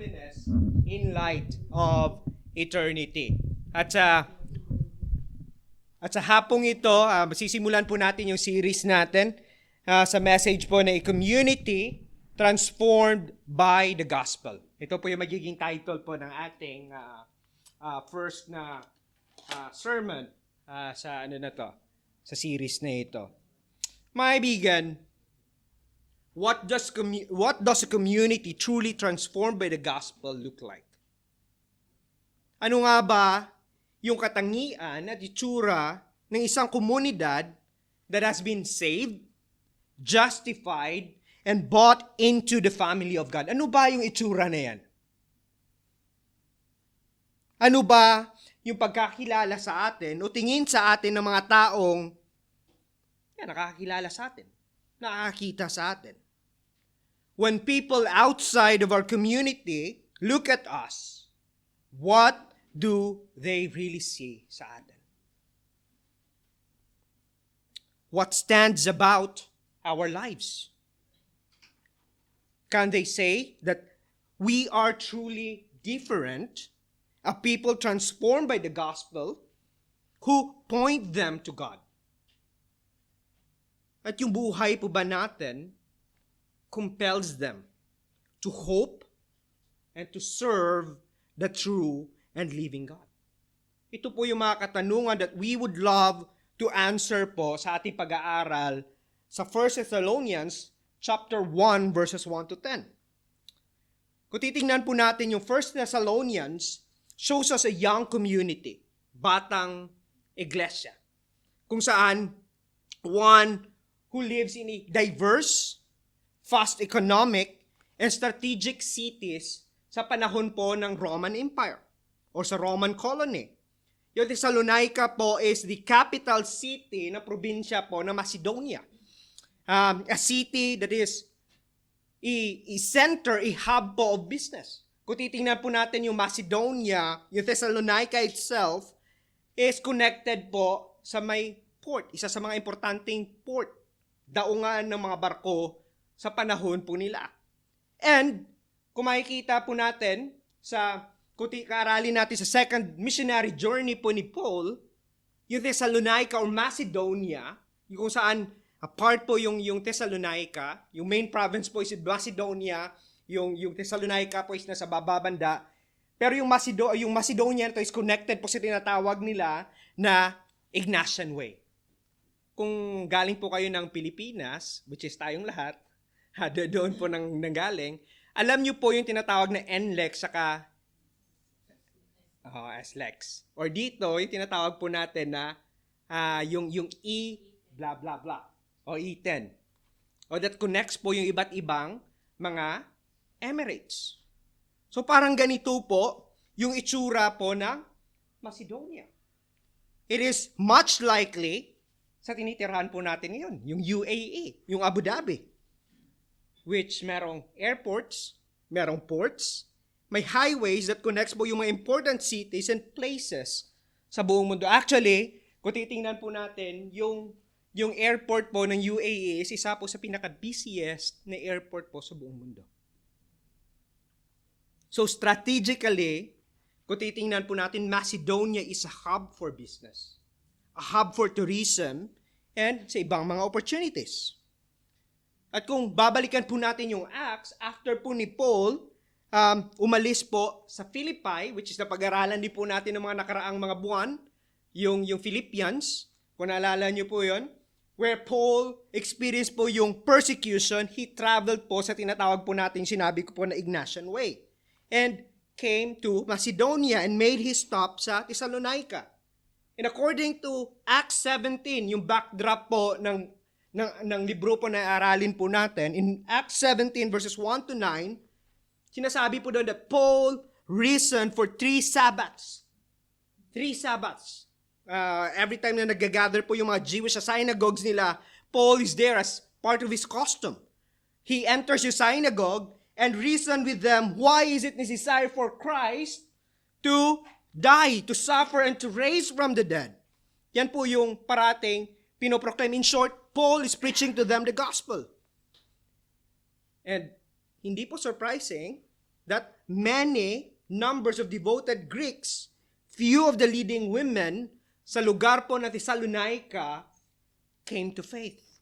holiness in light of eternity. At sa hapong ito, sisimulan po natin yung series natin sa message po na A Community Transformed by the Gospel. Ito po yung magiging title po ng ating first na sermon sa sa series na ito. Mga kaibigan, what does a community truly transformed by the gospel look like? Ano nga ba yung katangian at itsura ng isang komunidad that has been saved, justified, and bought into the family of God? Ano ba yung itsura na yan? Ano ba yung pagkakilala sa atin o tingin sa atin ng mga taong nakakakilala sa atin, nakakakita sa atin? When people outside of our community look at us, what do they really see sa atin? What stands about our lives? Can they say that we are truly different, a people transformed by the gospel who point them to God? At yung buhay po ba natin compels them to hope and to serve the true and living God? Ito po yung mga katanungan that we would love to answer po sa ating pag-aaral sa 1 Thessalonians chapter 1 verses 1 to 10. Kung titingnan po natin yung 1 Thessalonians, shows us a young community, batang iglesia, kung saan one who lives in a diverse, fast economic, and strategic cities sa panahon po ng Roman Empire o sa Roman colony. Yung Thessalonica po is the capital city na probinsya po ng Macedonia. A city that is a center, a hub po of business. Kung titingnan po natin yung Macedonia, yung Thessalonica itself is connected po sa may port, isa sa mga importanteng port, daungan ng mga barko sa panahon po nila. And kung makikita po natin kung kaaralin natin sa second missionary journey po ni Paul, yung Thessalonica or Macedonia, yung kung saan part po yung Thessalonica, yung main province po is Macedonia, yung Thessalonica po is nasa bababanda, pero yung Macedonia ito is connected po sa tinatawag nila na Ignatian Way. Kung galing po kayo ng Pilipinas, which is tayong lahat, doon po nanggaling, alam niyo po yung tinatawag na NLEX saka SLEX. Or dito, yung tinatawag po natin na yung E blah blah blah o E10. O that connects po yung iba't ibang mga emirates. So parang ganito po yung itsura po ng Macedonia. It is much likely sa tinitirhan po natin ngayon, yung UAE, yung Abu Dhabi, which merong airports, merong ports, may highways that connects po yung mga important cities and places sa buong mundo. Actually, kung titingnan po natin, yung airport po ng UAE is isa po sa pinaka-busiest na airport po sa buong mundo. So strategically, kung titingnan po natin, Macedonia is a hub for business, a hub for tourism, and sa ibang mga opportunities. At kung babalikan po natin yung Acts, after po ni Paul, umalis po sa Philippi, which is na pag-aralan din po natin ng mga nakaraang mga buwan, yung Philippians, kung naalala nyo po yon, where Paul experienced po yung persecution, he traveled po sa tinatawag po natin, sinabi ko po na Ignatian Way, and came to Macedonia and made his stop sa Thessalonica. And according to Acts 17, yung backdrop po ng libro po na aralin po natin, in Acts 17 verses 1 to 9, sinasabi po doon that Paul reasoned for 3 Sabbaths. 3 Sabbaths. Every time na nag-gather po yung mga Jewish sa synagogues nila, Paul is there as part of his custom. He enters your synagogue and reasoned with them, why is it necessary for Christ to die, to suffer, and to raise from the dead? Yan po yung parating pinoproclaim. In short, Paul is preaching to them the gospel. And hindi po surprising that many numbers of devoted Greeks, few of the leading women sa lugar po na Thessalonica came to faith.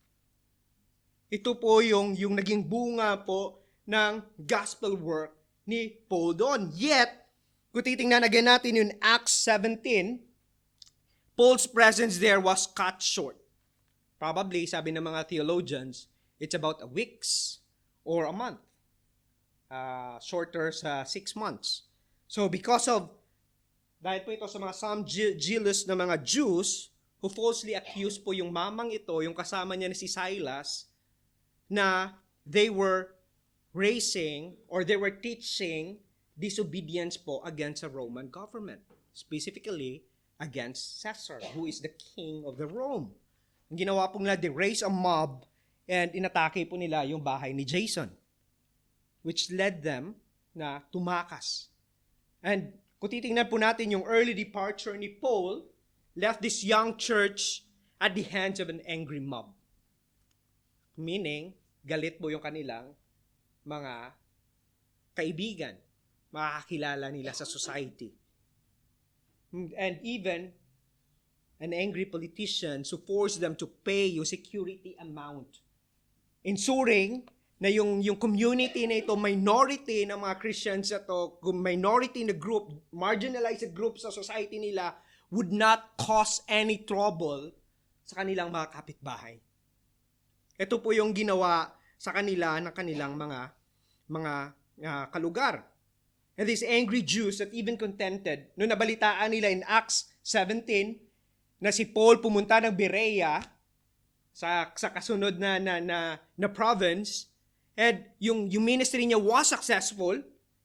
Ito po yung naging bunga po ng gospel work ni Paul doon. Yet, kung titingnan again natin yung Acts 17, Paul's presence there was cut short. Probably, sabi ng mga theologians, it's about a weeks or a month. Shorter sa 6 months. So because of, dahil po ito sa mga some jealous na mga Jews who falsely accused po yung mamang ito, yung kasama niya na si Silas, na they were raising or they were teaching disobedience po against the Roman government. Specifically, against Caesar, who is the king of the Rome. Ang ginawa po nila, they raised a mob and inatake po nila yung bahay ni Jason, which led them na tumakas. And kung titingnan po natin yung early departure ni Paul, left this young church at the hands of an angry mob. Meaning, galit po yung kanilang mga kaibigan, makakilala nila sa society. And even an angry politician who forced them to pay yung security amount. Ensuring na yung community na ito, minority ng mga Christians ito, minority na group, marginalized group sa society nila, would not cause any trouble sa kanilang mga kapitbahay. Ito po yung ginawa sa kanila ng kanilang mga kalugar. And these angry Jews that even contented, nung nabalitaan nila in Acts 17, na si Paul pumunta ng Berea sa kasunod na province, and yung ministry niya was successful,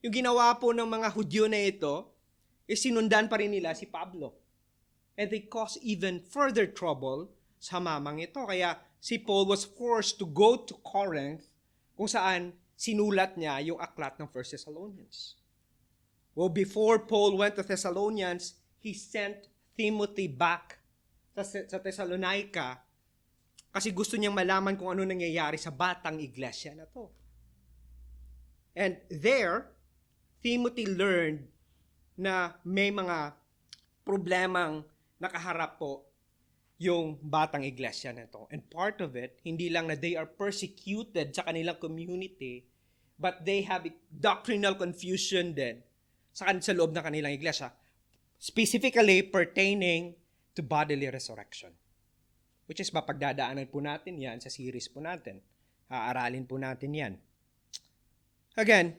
yung ginawa po ng mga Hudyo na ito, sinundan pa rin nila si Pablo. And they caused even further trouble sa mamang ito. Kaya si Paul was forced to go to Corinth, kung saan sinulat niya yung aklat ng 1 Thessalonians. Well, before Paul went to Thessalonians, he sent Timothy back sa Thessalonica kasi gusto niyang malaman kung ano nangyayari sa batang iglesia na to. And there, Timothy learned na may mga problemang nakaharap po yung batang iglesia na to. And part of it, hindi lang na they are persecuted sa kanilang community, but they have doctrinal confusion din sa loob ng kanilang iglesia, specifically pertaining to bodily resurrection. Which is mapagdadaanan po natin yan sa series po natin. Aaralin po natin yan. Again,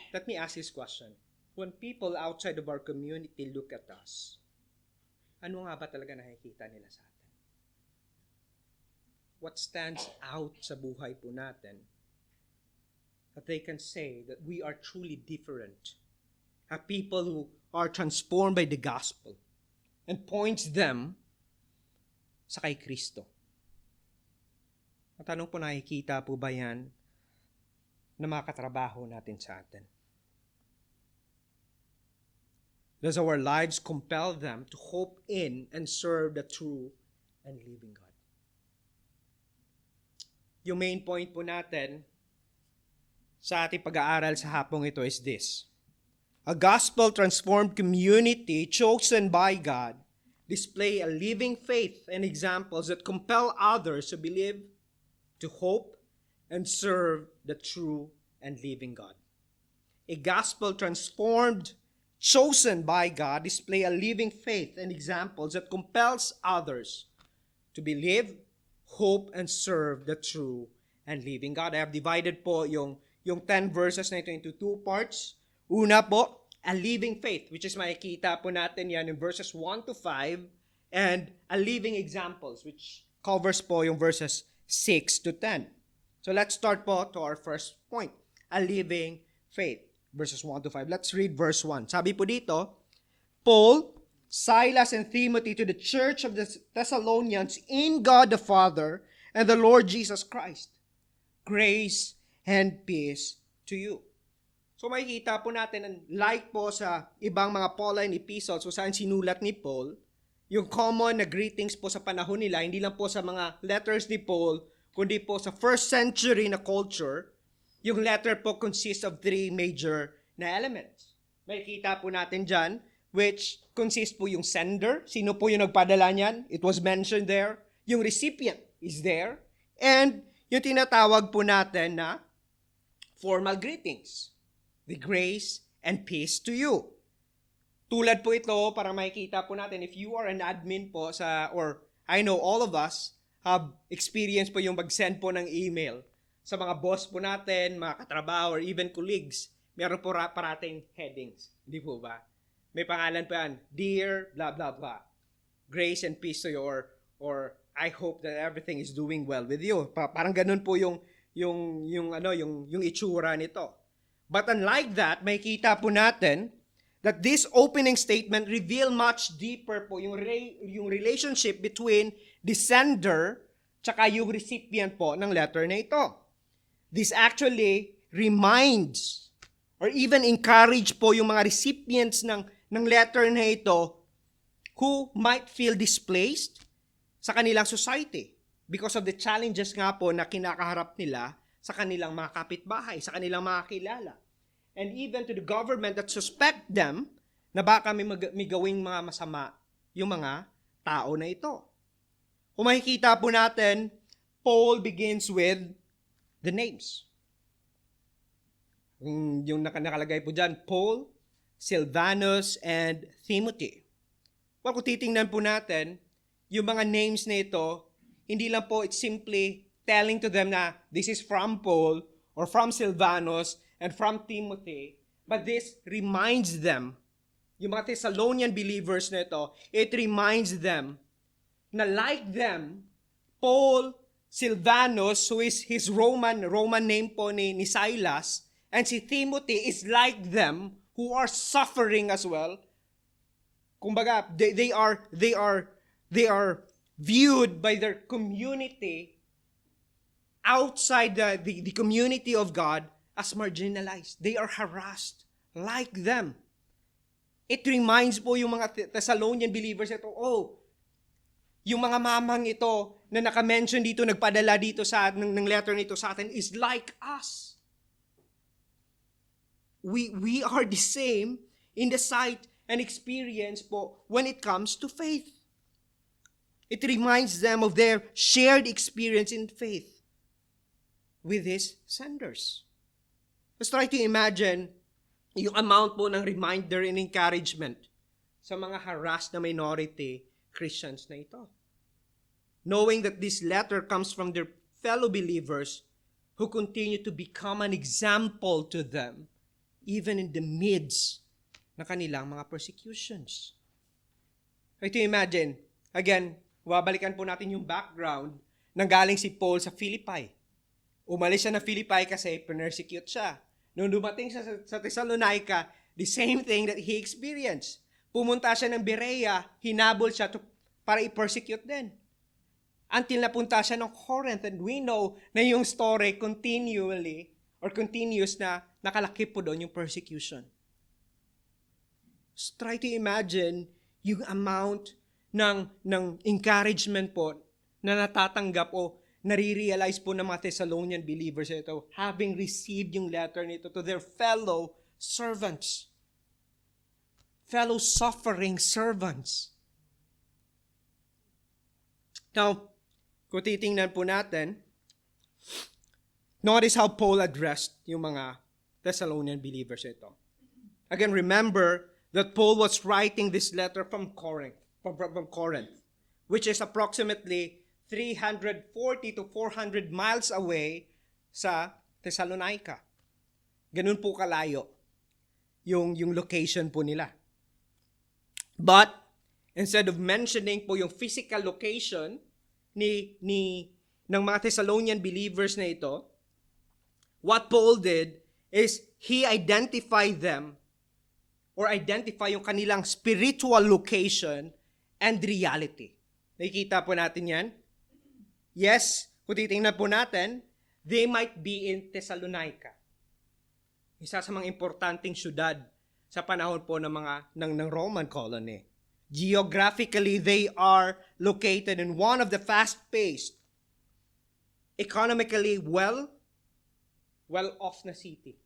let me ask this question. When people outside of our community look at us, ano nga ba talaga nakikita nila sa atin? What stands out sa buhay po natin that they can say that we are truly different, a people who are transformed by the gospel, and points them sa kay Kristo? Ang tanong po, nakikita po ba yan na mga katrabaho natin sa atin? Does our lives compel them to hope in and serve the true and living God? Yung main point po natin sa ating pag-aaral sa hapong ito is this. A gospel-transformed community chosen by God display a living faith and examples that compel others to believe, to hope, and serve the true and living God. A gospel-transformed, chosen by God, display a living faith and examples that compels others to believe, hope, and serve the true and living God. I have divided po yung 10 verses na ito into 2 parts. Una po, a living faith, which is makikita po natin yan in verses 1 to 5, and a living examples, which covers po yung verses 6 to 10. So let's start po to our first point, a living faith, verses 1 to 5. Let's read verse 1. Sabi po dito, Paul, Silas, and Timothy to the church of the Thessalonians in God the Father and the Lord Jesus Christ. Grace and peace to you. So makikita po natin, like po sa ibang mga Pauline epistles so saan sinulat ni Paul, yung common na greetings po sa panahon nila, hindi lang po sa mga letters ni Paul, kundi po sa first century na culture, Yung letter po consists of three major na elements. Makikita po natin dyan, which consists po yung sender. Sino po yung nagpadala niyan? It was mentioned there. Yung recipient is there. And yung tinatawag po natin na formal greetings. The grace and peace to you. Tulad po ito, para makikita po natin, if you are an admin po or I know all of us have experienced po yung mag-send po ng email sa mga boss po natin, mga katrabaho, or even colleagues. Meron po parating headings. Hindi po ba? May pangalan pa yan, Dear, blah, blah, blah. Grace and peace to you, or I hope that everything is doing well with you. Parang ganun po yung itsura nito. But unlike that, makikita po natin that this opening statement reveal much deeper po yung relationship between the sender tsaka yung recipient po ng letter na ito. This actually reminds or even encourage po yung mga recipients ng letter na ito who might feel displaced sa kanilang society because of the challenges nga po na kinakaharap nila sa kanilang mga kapitbahay, sa kanilang mga kilala. And even to the government that suspect them na baka may gawing mga masama yung mga tao na ito. Kung makikita po natin, Paul begins with the names. Yung nakalagay po dyan, Paul, Silvanus, and Timothy. Well, kung titingnan po natin, yung mga names na ito, hindi lang po it's simply telling to them na this is from Paul or from Silvanus and from Timothy, but this reminds them, yung mga Thessalonian believers na ito, it reminds them na like them, Paul, Silvanus, who is his Roman name po ni Silas, and si Timothy is like them who are suffering as well. Kumbaga, they are viewed by their community outside the community of God as marginalized. They are harassed like them. It reminds po yung mga Thessalonian believers ito, yung mga mamang ito na naka-mention dito, nagpadala dito ng letter nito sa atin is like us. We are the same in the sight and experience po when it comes to faith. It reminds them of their shared experience in faith with his senders. Let's try to imagine yung amount po ng reminder and encouragement sa mga harassed na minority Christians na ito. Knowing that this letter comes from their fellow believers who continue to become an example to them even in the midst na kanilang mga persecutions. Try to imagine, again, babalikan po natin yung background nang galing si Paul sa Philippi. Umalis siya na Philippi kasi persecute siya. Nung dumating siya sa Thessalonica, the same thing that he experienced. Pumunta siya ng Berea, hinabol siya para i-persecute din. Until napunta siya ng Corinth, and we know na yung story continuous na nakalakip po doon yung persecution. So try to imagine yung amount ng encouragement po na natatanggap o nare-realize po ng mga Thessalonian believers ito, having received yung letter nito to their fellow servants, fellow suffering servants. Now, kung titingnan po natin, notice how Paul addressed yung mga Thessalonian believers ito. Again, remember that Paul was writing this letter from Corinth, which is approximately 340 to 400 miles away sa Thessalonica. Ganun po kalayo yung location po nila. But instead of mentioning po yung physical location ng mga Thessalonian believers na ito, what Paul did is he identified them or identify yung kanilang spiritual location and reality. Nakikita po natin yan? Yes, kung titingnan po natin, they might be in Thessalonica. Isa sa mga importanteng syudad sa panahon po ng Roman colony. Geographically, they are located in one of the fast-paced, economically well, well-off na city.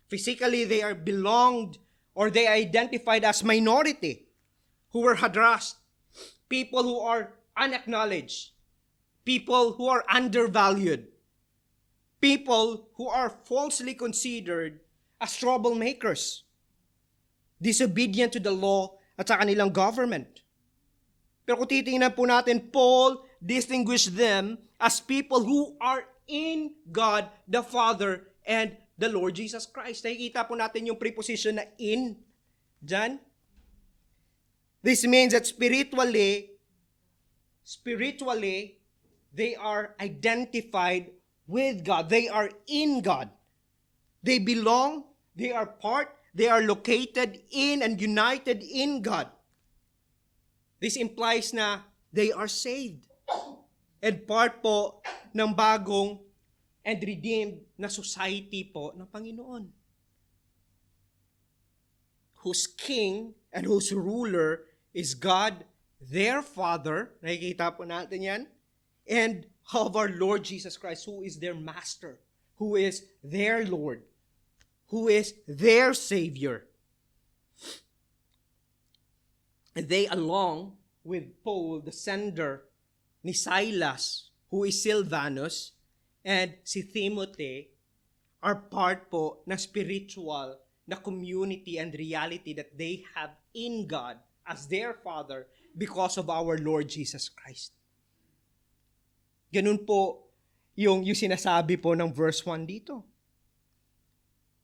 Physically, they are belonged or they are identified as minority who were harassed, people who are unacknowledged, people who are undervalued, people who are falsely considered as troublemakers, disobedient to the law at sa kanilang government. Pero kung titingnan po natin, Paul distinguished them as people who are in God the Father and the Lord Jesus Christ. Nakikita po natin yung preposition na in dyan. This means that spiritually, they are identified with God. They are in God. They belong, they are part, they are located in and united in God. This implies na they are saved. And part po ng bagong and redeemed na society po ng Panginoon. Whose king and whose ruler is God, their Father. Nakikita po natin yan. And of our Lord Jesus Christ, who is their master, who is their Lord, who is their Savior. And they, along with Paul, the sender, ni Silas, who is Silvanus, and si Timothy, are part po na spiritual na community and reality that they have in God as their Father because of our Lord Jesus Christ. Ganun po yung sinasabi po ng verse 1 dito.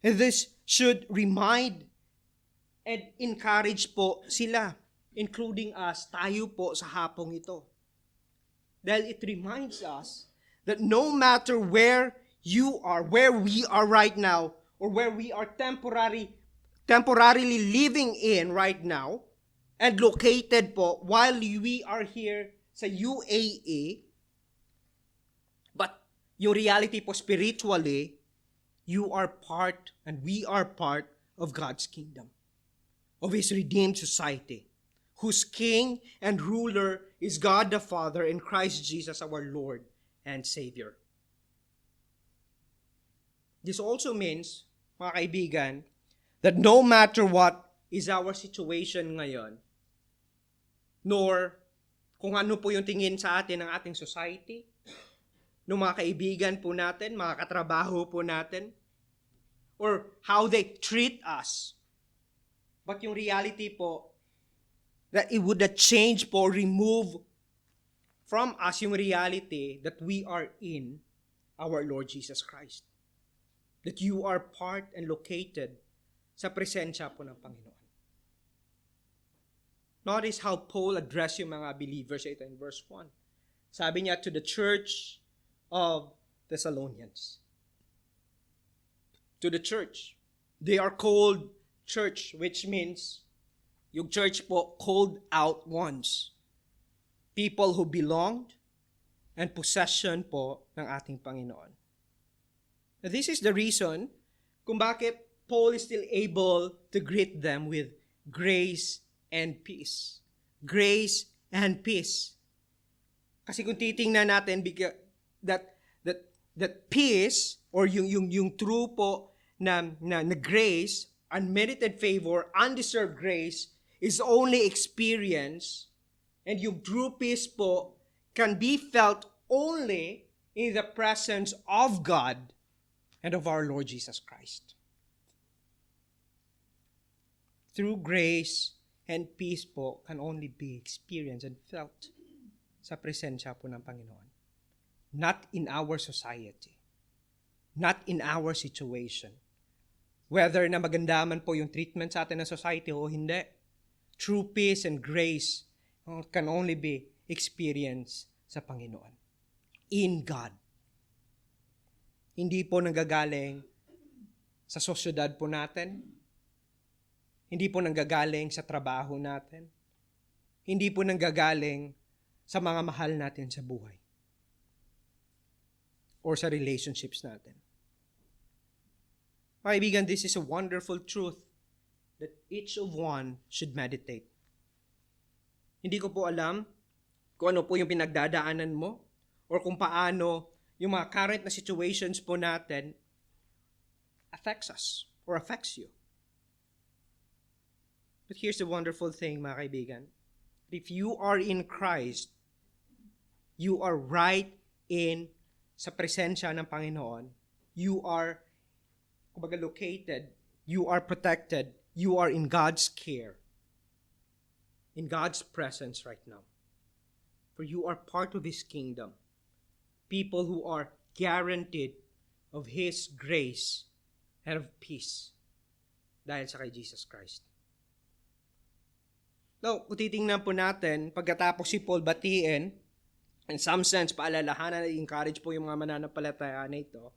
And this should remind and encourage po sila, including us, tayo po sa hapong ito. Dahil it reminds us that no matter where you are, where we are right now, or where we are temporarily living in right now, and located po while we are here sa UAE, but yung reality po spiritually, you are part and we are part of God's kingdom, of His redeemed society, whose king and ruler is God the Father and Christ Jesus our Lord and Savior. This also means, mga kaibigan, that no matter what is our situation ngayon, nor kung ano po yung tingin sa atin ng ating society, ng mga kaibigan po natin, mga katrabaho po natin, or how they treat us. But yung reality po, that it would not change po, remove from us yung reality that we are in our Lord Jesus Christ. That you are part and located sa presensya po ng Panginoon. Notice how Paul addressed yung mga believers ito in verse 1. Sabi niya to the church of Thessalonians. To the church. They are called church, which means yung church po called out ones. People who belonged and possession po ng ating Panginoon. Now, this is the reason kung bakit Paul is still able to greet them with grace and peace. Grace and peace. Kasi kung titingnan natin that peace or yung true po na grace, unmerited favor, undeserved grace is only experience, and yung true peace po can be felt only in the presence of God and of our Lord Jesus Christ. True grace and peace po can only be experienced and felt sa presensya po ng Panginoon. Not in our society. Not in our situation. Whether na maganda man po yung treatment sa atin ng society o hindi, true peace and grace can only be experienced sa Panginoon. In God. Hindi po nanggagaling sa sosyedad po natin. Hindi po nanggagaling sa trabaho natin. Hindi po nanggagaling sa mga mahal natin sa buhay. Or sa relationships natin. Mga kaibigan, this is a wonderful truth that each of one should meditate. Hindi ko po alam kung ano po yung pinagdadaanan mo or kung paano yung mga current na situations po natin affects us or affects you. But here's the wonderful thing, mga kaibigan. If you are in Christ, you are right in sa presensya ng Panginoon. You are, kumbaga, located. You are protected. You are in God's care. In God's presence right now. For you are part of His kingdom. People who are guaranteed of His grace and of peace dahil sa kay Jesus Christ. Now, kung titingnan po natin, pagkatapos si Paul batiin, in some sense, paalalahanan at encourage po yung mga mananampalataya na ito,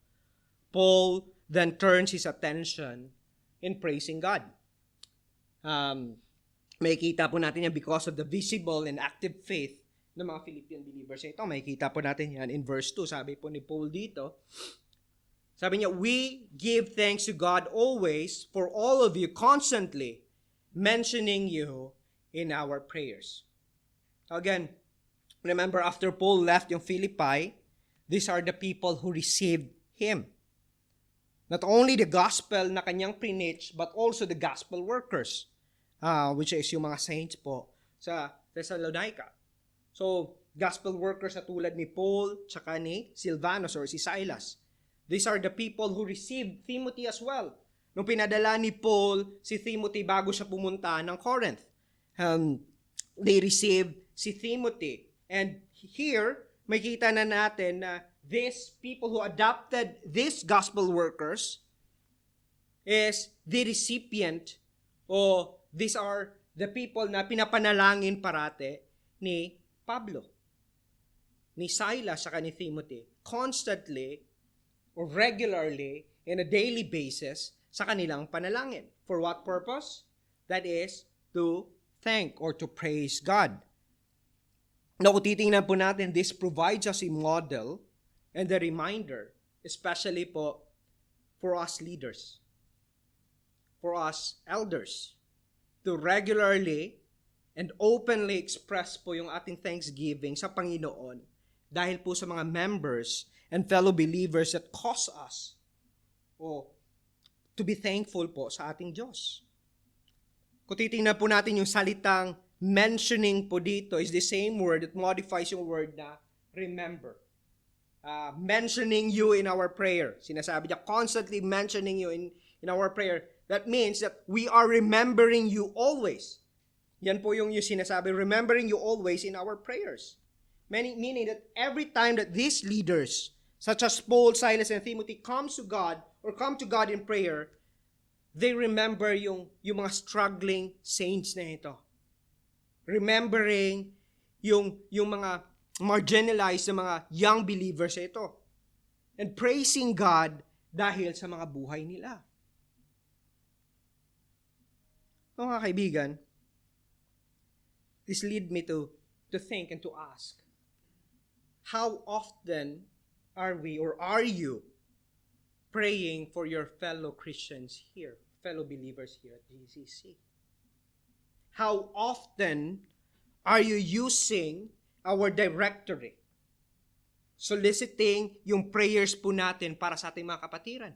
Paul then turns his attention in praising God. Makikita po natin yan because of the visible and active faith ng mga Philippian believers. Ito, makikita po natin yan in verse 2. Sabi po ni Paul dito, sabi niya, we give thanks to God always for all of you constantly mentioning you in our prayers. Again, remember after Paul left yung Philippi, these are the people who received him. Not only the gospel na kanyang preach, but also the gospel workers, which is yung mga saints po sa Thessalonica. So, gospel workers na tulad ni Paul, tsaka ni Silvanus or si Silas. These are the people who received Timothy as well. Nung pinadala ni Paul si Timothy bago siya pumunta ng Corinth, they received si Timothy. And here, makita na natin na these people who adopted these gospel workers is the recipient o these are the people na pinapanalangin parate ni Pablo, ni Silas, saka ni Timothy, constantly or regularly in a daily basis sa kanilang panalangin. For what purpose? That is to thank or to praise God. Now, kung titingnan po natin, this provides us a model and a reminder, especially po for us leaders, for us elders, to regularly and openly express po yung ating thanksgiving sa Panginoon dahil po sa mga members and fellow believers that cause us to be thankful po sa ating Diyos. Kung titingnan po natin yung salitang mentioning po dito is the same word that modifies yung word na remember. Mentioning you in our prayer. Sinasabi niya, constantly mentioning you in our prayer. That means that we are remembering you always. Yan po yung sinasabi, remembering you always in our prayers. Meaning that every time that these leaders, such as Paul, Silas, and Timothy, come to God in prayer, they remember yung mga struggling saints na ito. Remembering yung mga marginalized na mga young believers na ito. And praising God dahil sa mga buhay nila. Mga kaibigan, this lead me to think and to ask, how often are we or are you praying for your fellow Christians here, fellow believers here at GCC? How often are you using our directory, soliciting yung prayers po natin para sa ating mga kapatiran?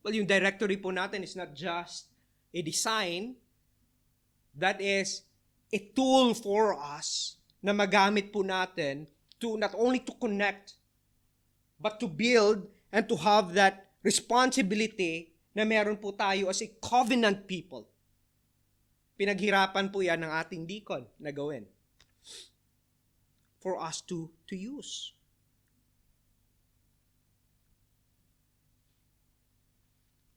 Well, yung directory po natin is not just a design, that is a tool for us na magamit po natin to not only to connect, but to build and to have that responsibility na meron po tayo as a covenant people. Pinaghirapan po yan ng ating deacon na gawin for us to use.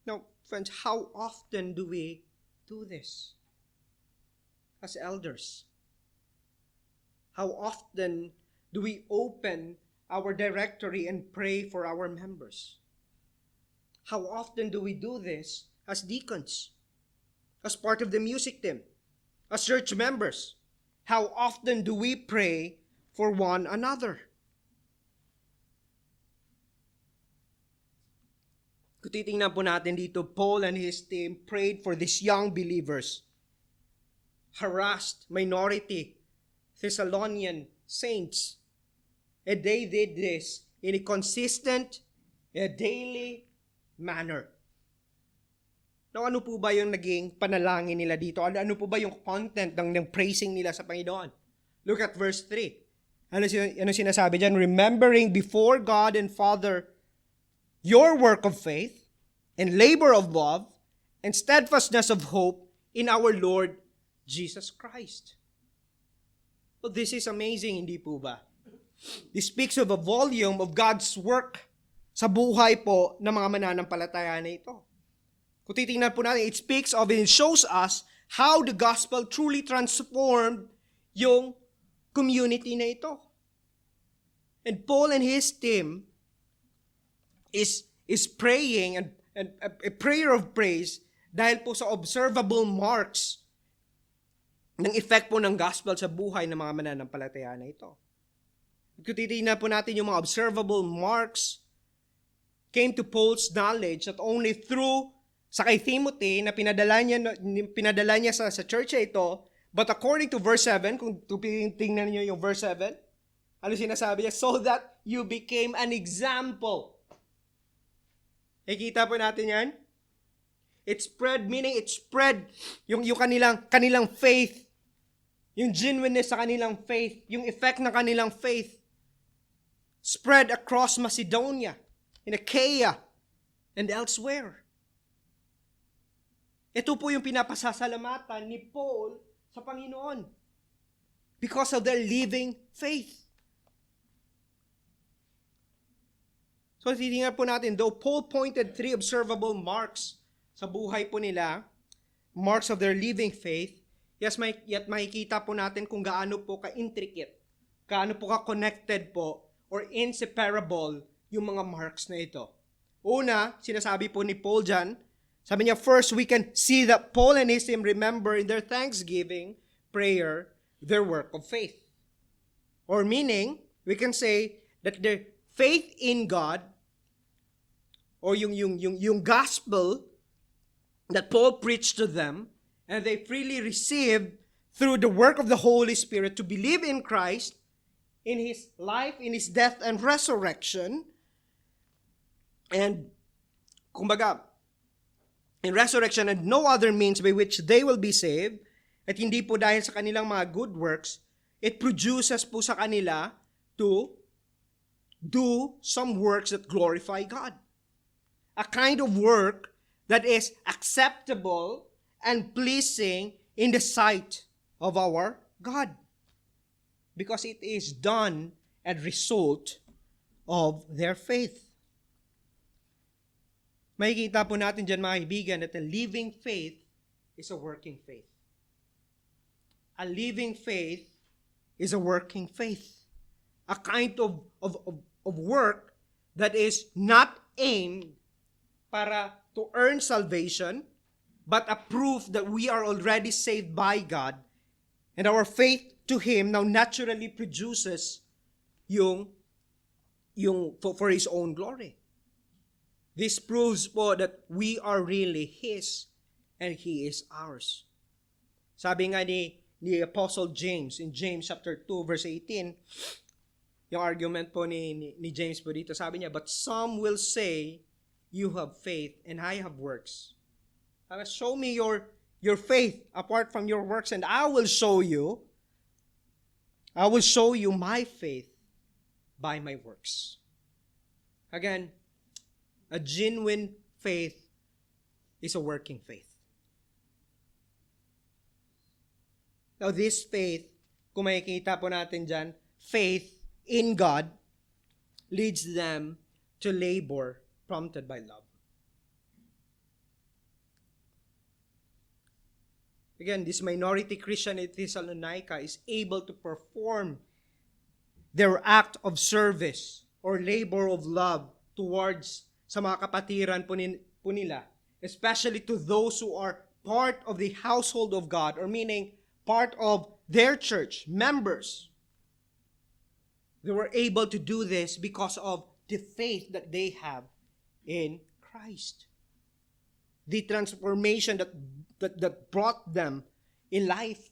Now, friends, how often do we do this as elders? How often do we open our directory and pray for our members? How often do we do this as deacons, as part of the music team, as church members? How often do we pray for one another? Kung titingnan po natin dito, Paul and his team prayed for these young believers, harassed minority Thessalonian saints. And they did this in a consistent, daily manner. Now, ano po ba yung naging panalangin nila dito? Ano po ba yung content ng praising nila sa Panginoon? Look at verse 3. Ano sinasabi dyan? Remembering before God and Father your work of faith and labor of love and steadfastness of hope in our Lord Jesus Christ. So this is amazing, hindi po ba? This speaks of a volume of God's work sa buhay po ng mga mananampalataya na ito. Kung titingnan po natin, it speaks of and it shows us how the gospel truly transformed yung community na ito. And Paul and his team is praying and a prayer of praise dahil po sa observable marks ng effect po ng gospel sa buhay ng mga mananampalataya na ito. Kung titingnan po natin yung mga observable marks came to Paul's knowledge not only through sa kay Timothy na pinadala niya sa church ito, but according to verse 7, kung tingnan niyo yung verse 7, ano sinasabi niya? So that you became an example. Nakikita po natin yan? It spread, meaning it spread yung kanilang faith, yung genuineness sa kanilang faith, yung effect ng kanilang faith, spread across Macedonia, in Achaia, and elsewhere. Ito po yung pinapasasalamatan ni Paul sa Panginoon because of their living faith. So, titingnan po natin, though Paul pointed 3 observable marks sa buhay po nila, marks of their living faith, yet makikita po natin kung gaano po ka-intricate, gaano po ka-connected po, or inseparable yung mga marks na ito. Una, sinasabi po ni Paul dyan, sabi niya, first, we can see that Paul and his team remember in their thanksgiving prayer their work of faith. Or meaning, we can say that their faith in God, or yung gospel that Paul preached to them, and they freely received through the work of the Holy Spirit to believe in Christ, in His life, in His death and resurrection, and kumbaga, in resurrection and no other means by which they will be saved, at hindi po dahil sa kanilang mga good works, it produces po sa kanila to do some works that glorify God. A kind of work that is acceptable and pleasing in the sight of our God. Because it is done as a result of their faith. Makikita po natin dyan mga kaibigan that a living faith is a working faith. A living faith is a working faith. A kind of work that is not aimed para to earn salvation, but a proof that we are already saved by God, and our faith to Him now naturally produces yung for His own glory. This proves po that we are really His and He is ours. Sabi nga ni Apostle James in James chapter 2 verse 18, yung argument po ni James po dito, sabi niya, but some will say, you have faith and I have works. Show me your faith apart from your works and I will show you my faith by my works. Again, a genuine faith is a working faith. Now this faith, kung makikita po natin dyan, faith in God leads them to labor prompted by love. Again, this minority Christian in Thessalonica is able to perform their act of service or labor of love towards sa mga kapatiran po nila, especially to those who are part of the household of God, or meaning part of their church, members. They were able to do this because of the faith that they have in Christ. The transformation that brought them in life.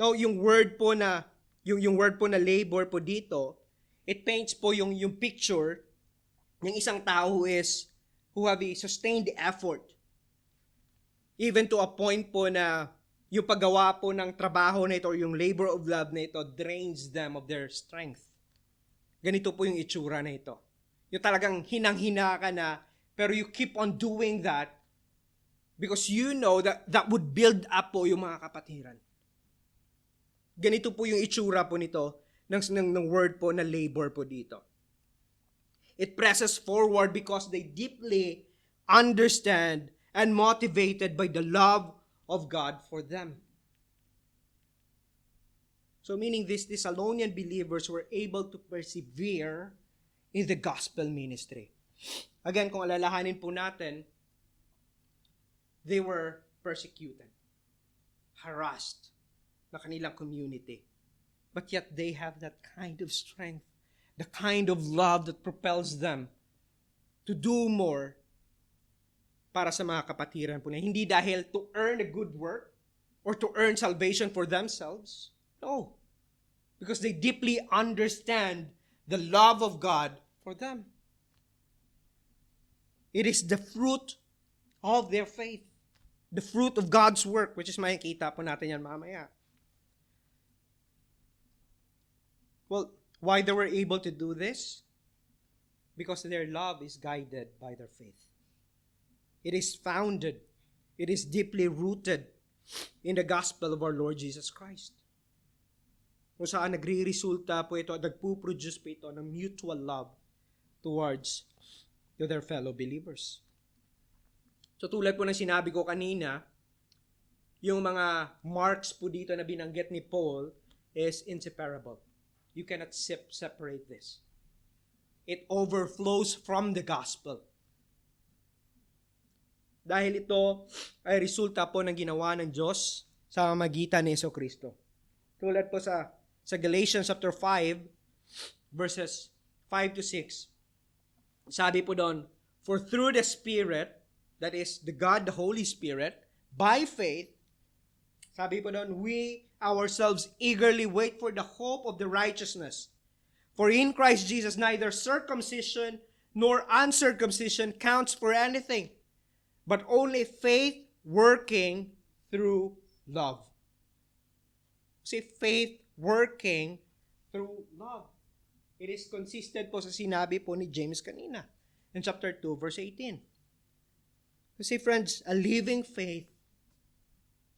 Now, yung word po na labor po dito, It paints po yung picture ng isang tao who have a sustained effort. Even to a point po na yung paggawa po ng trabaho na ito or yung labor of love na ito drains them of their strength. Ganito po yung itsura na ito. Yung talagang hinang-hina ka na, pero you keep on doing that because you know that would build up po yung mga kapatiran. Ganito po yung itsura po nito ng word po na labor po dito. It presses forward because they deeply understand and motivated by the love of God for them. So meaning these Thessalonian believers were able to persevere in the gospel ministry. Again, kung alalahanin po natin, they were persecuted, harassed na kanilang community. But yet they have that kind of strength, the kind of love that propels them to do more para sa mga kapatiran po na. Hindi dahil to earn a good work or to earn salvation for themselves. No. Because they deeply understand the love of God for them. It is the fruit of their faith. The fruit of God's work, which is makikita po natin yan mamaya. Well, why they were able to do this? Because their love is guided by their faith. It is founded, it is deeply rooted in the gospel of our Lord Jesus Christ. Kung saan nagre-resulta po ito, nagpo-produce po ito ng mutual love towards their fellow believers. So tulad po ng sinabi ko kanina, yung mga marks po dito na binanggit ni Paul is inseparable. You cannot separate this. It overflows from the gospel. Dahil ito ay resulta po ng ginawa ng Diyos sa magitan ni Jesucristo. Tulad po sa Galatians chapter 5, verses 5 to 6. Sabi po doon, for through the Spirit, that is the God, the Holy Spirit, by faith, sabi po doon, we ourselves eagerly wait for the hope of the righteousness. For in Christ Jesus, neither circumcision nor uncircumcision counts for anything, but only faith working through love. See, faith working through love. It is consistent po sa sinabi po ni James kanina in chapter 2, verse 18. See, friends, a living faith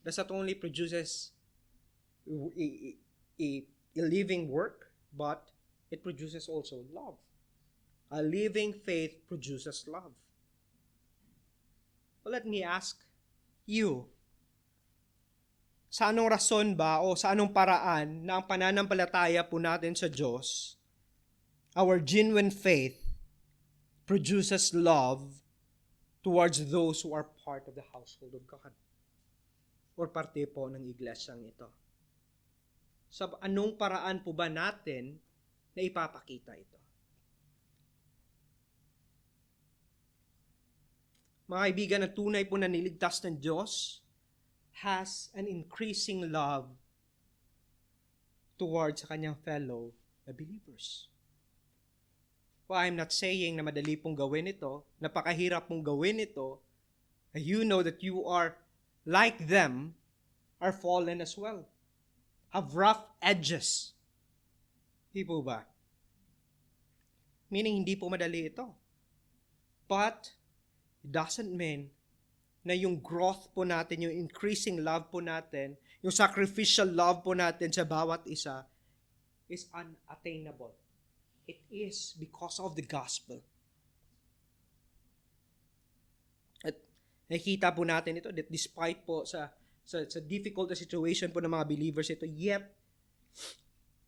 does not only produces a living work, but it produces also love. A living faith produces love. Well, let me ask you, sa anong rason ba o sa anong paraan na ang pananampalataya po natin sa Diyos, our genuine faith produces love towards those who are part of the household of God or parte po ng iglesyang ito? Sa anong paraan po ba natin na ipapakita ito? Mga kaibigan, ang tunay po na niligtas ng Diyos has an increasing love towards sa kanyang fellow believers. Well, I'm not saying na madali pong gawin ito, napakahirap pong gawin ito, you know that you are like them, are fallen as well, have rough edges. Di po ba? Meaning, hindi po madali ito. But, it doesn't mean na yung growth po natin, yung increasing love po natin, yung sacrificial love po natin sa bawat isa is unattainable. It is because of the gospel. At nakikita po natin ito that despite po sa difficult situation po ng mga believers ito, yet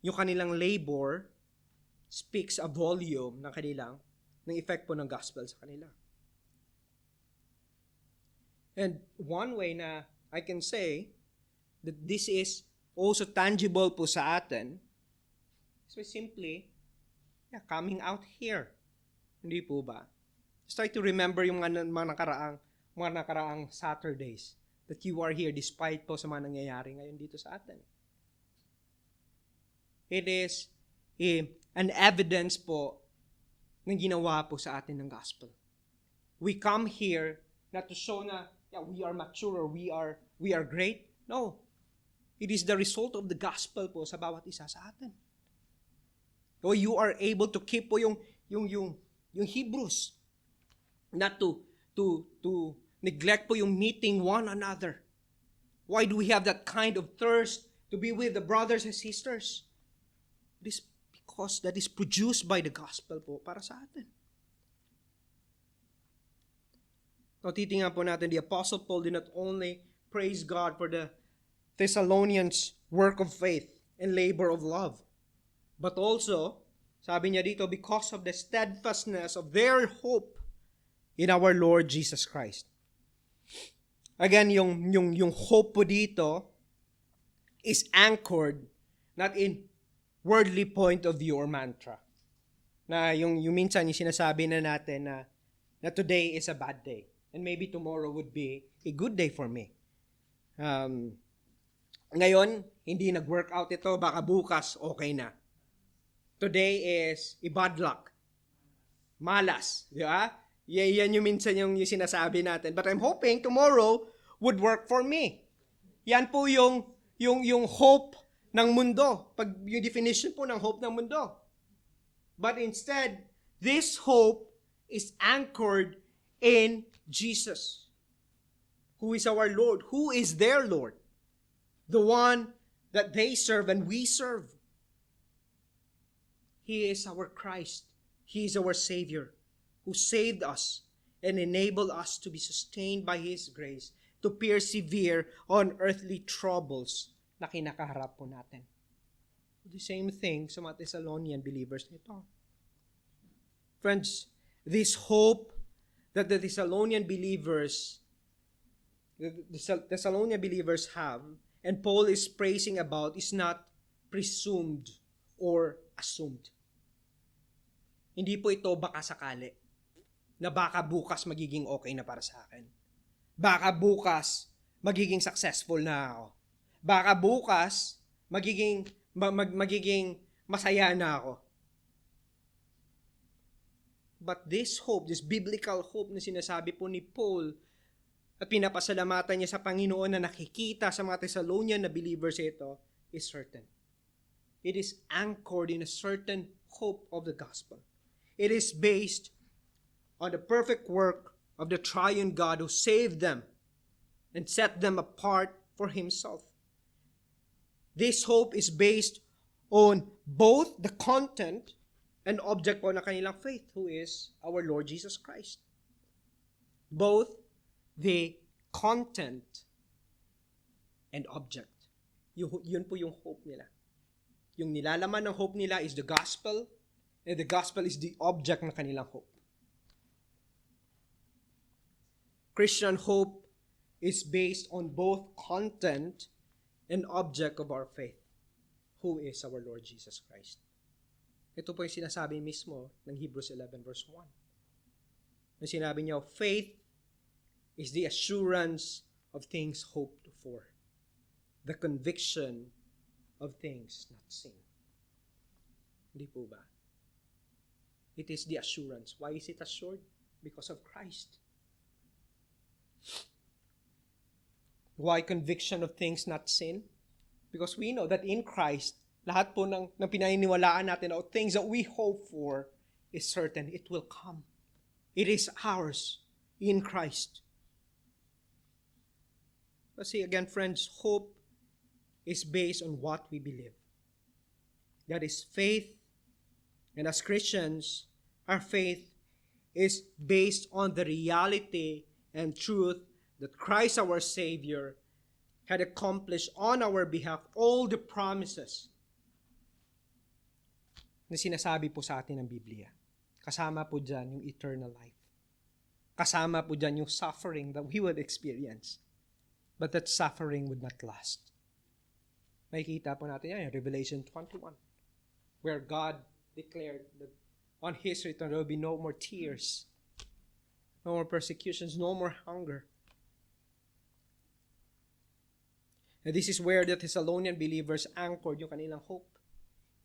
yung kanilang labor speaks a volume ng effect po ng gospel sa kanila. And one way na I can say that this is also tangible po sa atin is simply coming out here. Hindi po ba? Just try to remember yung mga nakaraang Saturdays that you are here despite po sa mga nangyayari ngayon dito sa atin. It an evidence po ng ginawa po sa atin ng gospel. We come here not to show na we are mature or we are great. No. It is the result of the gospel po sa bawat isa sa atin. So you are able to keep po yung Hebrews, not to neglect po yung meeting one another. Why do we have that kind of thirst to be with the brothers and sisters? It is because that is produced by the gospel po para sa atin. So titingnan po natin, the Apostle Paul did not only praise God for the Thessalonians' work of faith and labor of love, but also, sabi niya dito, because of the steadfastness of their hope in our Lord Jesus Christ. Again, yung hope po dito is anchored not in worldly point of view or mantra. Na yung minsan yung sinasabi na natin na today is a bad day and maybe tomorrow would be a good day for me. Ngayon, hindi nag-workout ito, baka bukas okay na. Today is a bad luck. Malas, di ba? Yan yung minsan yung sinasabi natin. But I'm hoping tomorrow would work for me. Yan po yung hope ng mundo. Pag yung definition po ng hope ng mundo. But instead, this hope is anchored in Jesus, who is our Lord, who is their Lord, the one that they serve and we serve. He is our Christ. He is our Savior, who saved us and enabled us to be sustained by His grace to persevere on earthly troubles na kinakaharap po natin. The same thing sa mga Thessalonian believers nito. Friends, this hope that the Thessalonian believers have and Paul is praising about is not presumed or assumed. Hindi po ito baka sakali na baka bukas magiging okay na para sa akin. Baka bukas magiging successful na ako. Baka bukas magiging masaya na ako. But this hope, this biblical hope na sinasabi po ni Paul at pinapasalamatan niya sa Panginoon na nakikita sa mga Thessalonian na believers ito is certain. It is anchored in a certain hope of the gospel. It is based on the perfect work of the triune God who saved them and set them apart for Himself. This hope is based on both the content and object po ng kanilang faith, who is our Lord Jesus Christ. Both the content and object. Yun po yung hope nila. Yung nilalaman ng hope nila is the gospel, and the gospel is the object ng kanilang hope. Christian hope is based on both content and object of our faith, who is our Lord Jesus Christ. Ito po yung sinasabi mismo ng Hebrews 11 verse 1. Na sinabi niya, faith is the assurance of things hoped for, the conviction of things not seen. Hindi po ba? It is the assurance. Why is it assured? Because of Christ. Why conviction of things not seen? Because we know that in Christ, lahat po ng pinaniniwalaan natin o things that we hope for is certain. It will come. It is ours in Christ. But see again, friends, hope is based on what we believe. That is faith. And as Christians, our faith is based on the reality and truth that Christ our Savior had accomplished on our behalf all the promises na sinasabi po sa atin ng Biblia. Kasama po dyan yung eternal life. Kasama po dyan yung suffering that we would experience. But that suffering would not last. Makikita po natin yan in Revelation 21, where God declared that on His return there will be no more tears, no more persecutions, no more hunger. And this is where the Thessalonian believers anchored yung kanilang hope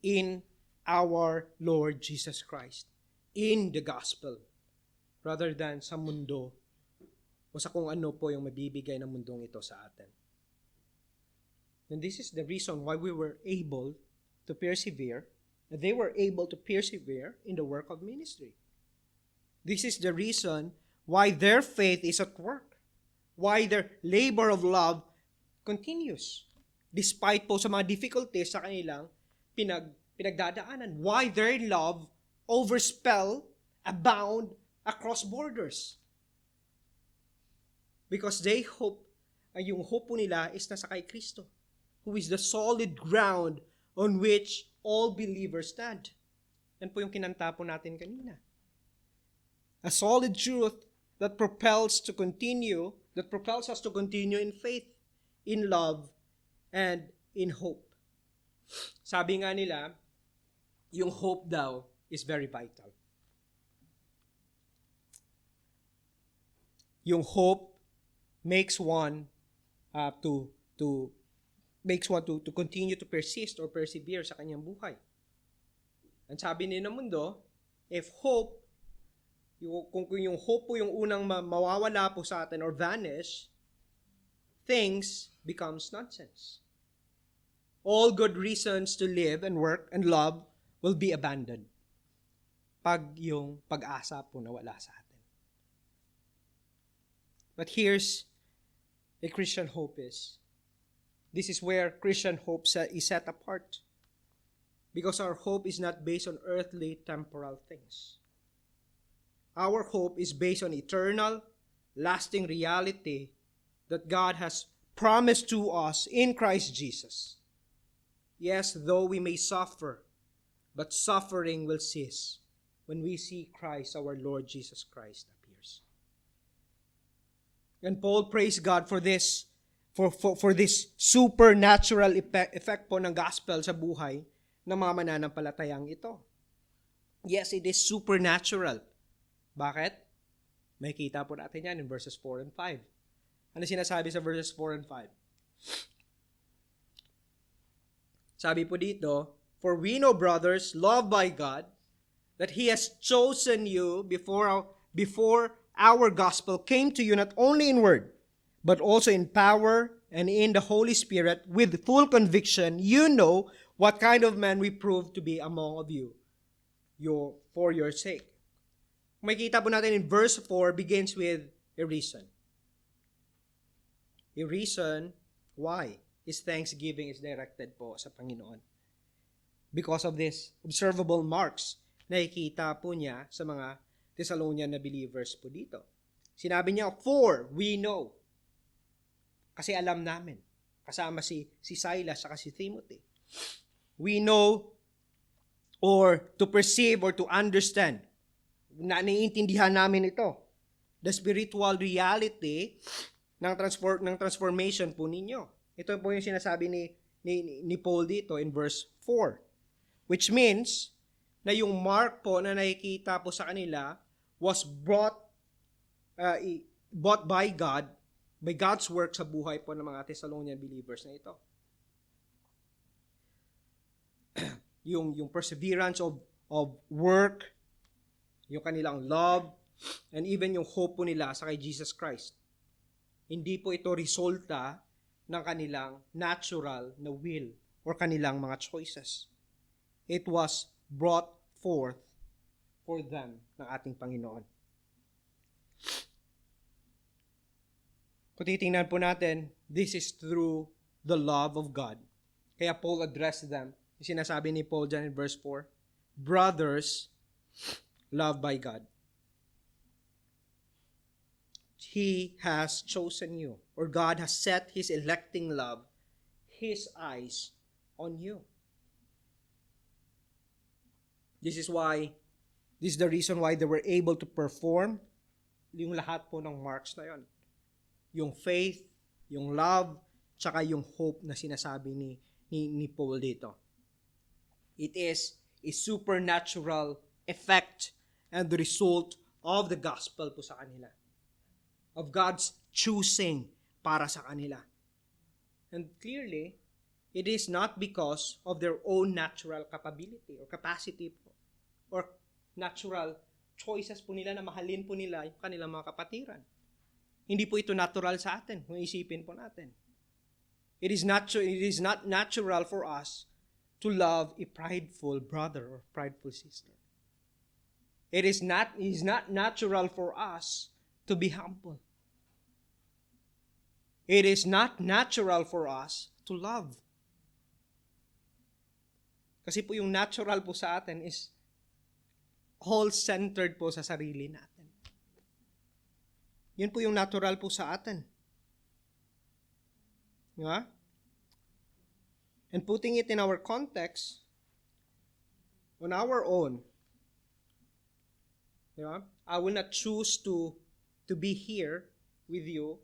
in our Lord Jesus Christ in the gospel rather than sa mundo o sa kung ano po yung mabibigay ng mundong ito sa atin. And this is the reason why we were able to persevere. They were able to persevere in the work of ministry. This is the reason why their faith is at work. Why their labor of love continues. Despite po sa mga difficulties sa kanilang pinagdadaanan. Why their love abound across borders. Because they hope, yung hope po nila is nasa kay Kristo, who is the solid ground on which all believers stand. Yan po yung kinanta po natin kanina. A solid truth that propels us to continue in faith, in love, and in hope. Sabi nga nila, yung hope daw is very vital. Yung hope makes one to continue to persist or persevere sa kanyang buhay. Ang sabi ni ng mundo, if hope, kung yung hope po yung unang mawawala po sa atin or vanish, things becomes nonsense. All good reasons to live and work and love will be abandoned pag yung pag-asa po nawala sa atin. But here's a Christian hope is. This is where Christian hope is set apart. Because our hope is not based on earthly, temporal things. Our hope is based on eternal, lasting reality that God has promised to us in Christ Jesus. Yes, though we may suffer, but suffering will cease when we see Christ, our Lord Jesus Christ, appears. And Paul praised God for this, for this supernatural effect po ng gospel sa buhay ng mga mananampalatayang ito. Yes, it is supernatural. Bakit? May kita po natin yan in verses 4 and 5. Ano sinasabi sa verses 4 and 5? Sabi po dito, for we know, brothers, loved by God, that He has chosen you before our gospel came to you not only in word, but also in power and in the Holy Spirit with full conviction. You know what kind of man we proved to be among of you for your sake. Makikita po natin in verse 4 begins with a reason. A reason why His thanksgiving is directed po sa Panginoon. Because of this observable marks na nakikita po niya sa mga Thessalonian na believers po dito. Sinabi niya, for we know. Kasi alam namin. Kasama si Silas at si Timothy. We know or to perceive or to understand. Naiintindihan namin ito. The spiritual reality ng transformation po ninyo. Ito po yung sinasabi ni Paul dito in verse 4. Which means na yung mark po na nakikita po sa kanila was brought by God, by God's work sa buhay po ng mga Thessalonian believers na ito. yung perseverance of work, yung kanilang love, and even yung hope po nila sa kay Jesus Christ. Hindi po ito resulta ng kanilang natural na will or kanilang mga choices. It was brought forth for them ng ating Panginoon. Kung titingnan po natin, this is through the love of God. Kaya Paul addressed them. Sinasabi ni Paul dyan in verse 4, brothers, loved by God. He has chosen you, or God has set His electing love, His eyes on you. This is the reason why they were able to perform yung lahat po ng marks na yon. Yung faith, yung love, tsaka yung hope na sinasabi ni Paul dito. It is a supernatural effect and the result of the gospel po sa kanila. Of God's choosing para sa kanila. And clearly, it is not because of their own natural capability or capacity po, or natural choices po nila na mahalin po nila yung kanilang mga kapatiran. Hindi po ito natural sa atin kung isipin po natin. It is not natural for us to love a prideful brother or prideful sister. It is not natural for us to be humble. It is not natural for us to love. Kasi po yung natural po sa atin is all centered po sa sarili natin. Yun po yung natural po sa atin. Yeah? And putting it in our context, on our own, yeah, I will not choose to be here with you.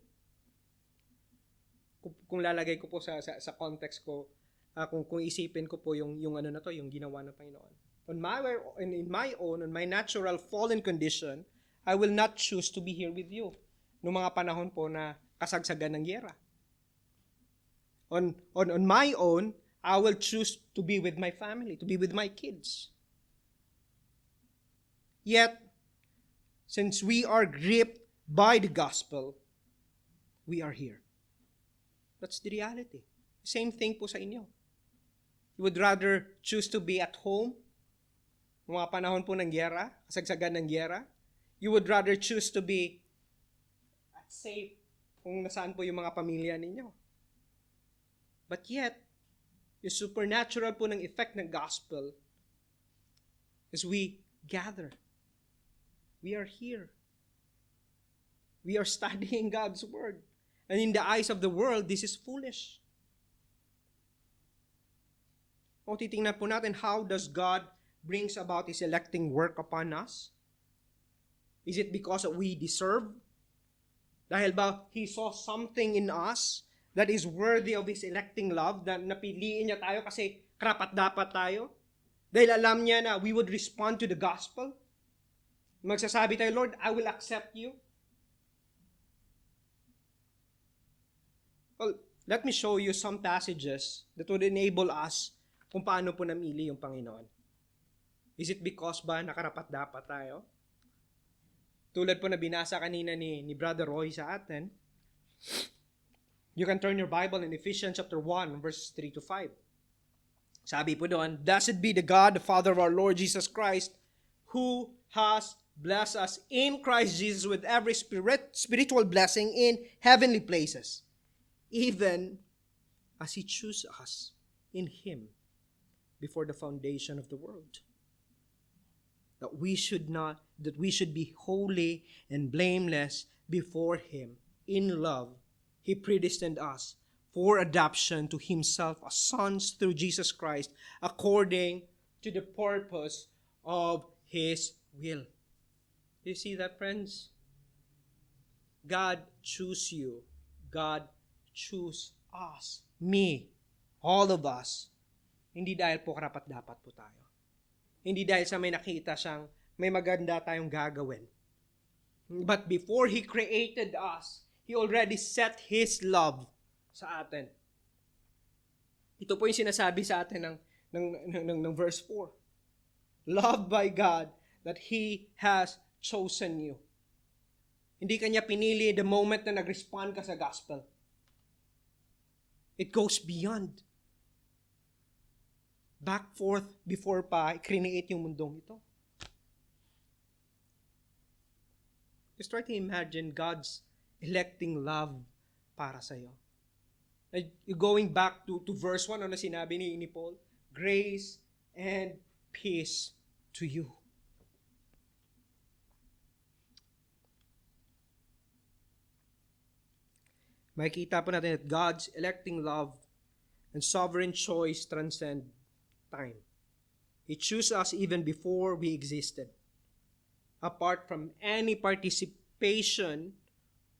Kung lalagay ko po sa context ko, kung isipin ko po yung ano na to, yung ginawa ng Panginoon. In my own, on my natural fallen condition, I will not choose to be here with you. Noong mga panahon po na kasagsagan ng gyera. On my own, I will choose to be with my family, to be with my kids. Yet, since we are gripped by the gospel, we are here. That's the reality. Same thing po sa inyo. You would rather choose to be at home, mga panahon po ng gyera, kasagsagan ng gyera. You would rather choose to be at safe kung nasaan po yung mga pamilya ninyo. But yet, yung supernatural po ng effect ng gospel is we gather. We are here. We are studying God's word. And in the eyes of the world, this is foolish. Kung titingnan po natin, how does God brings about His electing work upon us? Is it because we deserve? Dahil ba He saw something in us that is worthy of His electing love, na napiliin niya tayo kasi karapat-dapat tayo? Dahil alam niya na we would respond to the gospel? Magsasabi tayo, Lord, I will accept you. Well, let me show you some passages that would enable us kung paano po namili yung Panginoon. Is it because ba nakarapat-dapat tayo? Tulad po na binasa kanina ni Brother Roy sa atin, you can turn your Bible in Ephesians chapter 1, verses 3 to 5. Sabi po doon, "Blessed be the God, the Father of our Lord Jesus Christ, who has blessed us in Christ Jesus with every spiritual blessing in heavenly places, even as He chose us in Him before the foundation of the world, that we should be holy and blameless before Him. In love, He predestined us for adoption to Himself as sons through Jesus Christ, according to the purpose of His will." Do you see that, friends? God chose you. God chose us. Me. All of us. Hindi dahil po karapat-dapat po tayo. Hindi dahil sa may nakita siyang may maganda tayong gagawin. But before He created us, He already set His love sa atin. Ito po yung sinasabi sa atin ng verse 4. Loved by God that He has chosen you. Hindi kanya pinili the moment na nag-respond ka sa gospel. It goes beyond. Back forth before pa create yung mundong ito. Just try to imagine God's electing love para sa iyo. Going back to verse 1, ano sinabi ni Paul? Grace and peace to you. Makikita po natin that God's electing love and sovereign choice transcend time. He chose us even before we existed, apart from any participation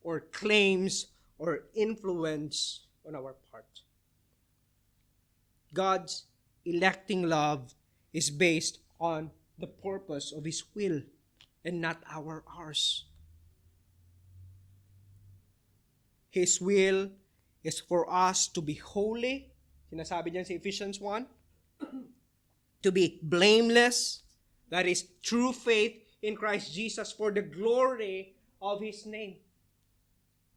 or claims or influence on our part. God's electing love is based on the purpose of His will and not ours. His will is for us to be holy. Sinasabi diyan sa Ephesians 1, to be blameless, that is true faith in Christ Jesus for the glory of His name.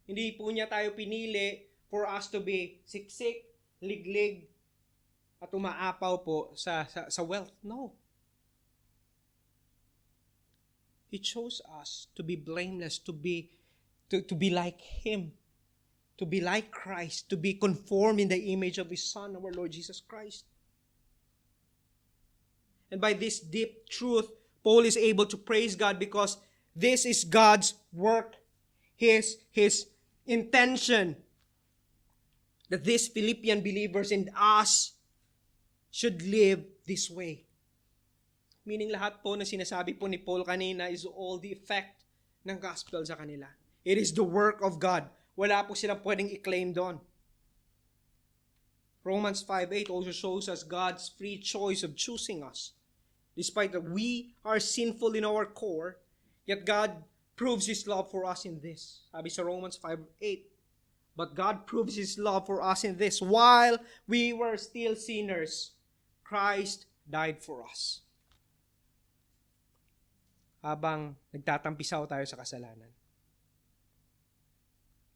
Hindi po niya tayo pinili for us to be siksik, liglig, at umaapaw po sa wealth. No. He chose us to be blameless, to be like Him, to be like Christ, to be conformed in the image of His Son, our Lord Jesus Christ. And by this deep truth, Paul is able to praise God because this is God's work, His intention, that these Philippian believers and us should live this way. Meaning lahat po na sinasabi po ni Paul kanina is all the effect ng gospel sa kanila. It is the work of God. Wala po silang pwedeng i-claim doon. Romans 5:8 also shows us God's free choice of choosing us. Despite that we are sinful in our core, yet God proves His love for us in this. Sabi sa Romans 5:8, but God proves His love for us in this. While we were still sinners, Christ died for us. Habang nagtatampisaw tayo sa kasalanan.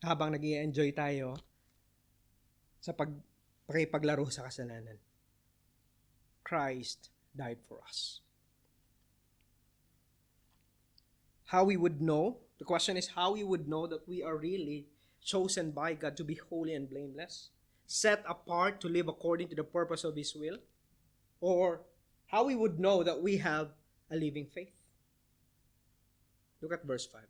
Habang nag-i-enjoy tayo sa pakipaglaro sa kasalanan. Christ died for us. How we would know, the question is how we would know that we are really chosen by God to be holy and blameless, set apart to live according to the purpose of His will, or how we would know that we have a living faith. Look at verse 5.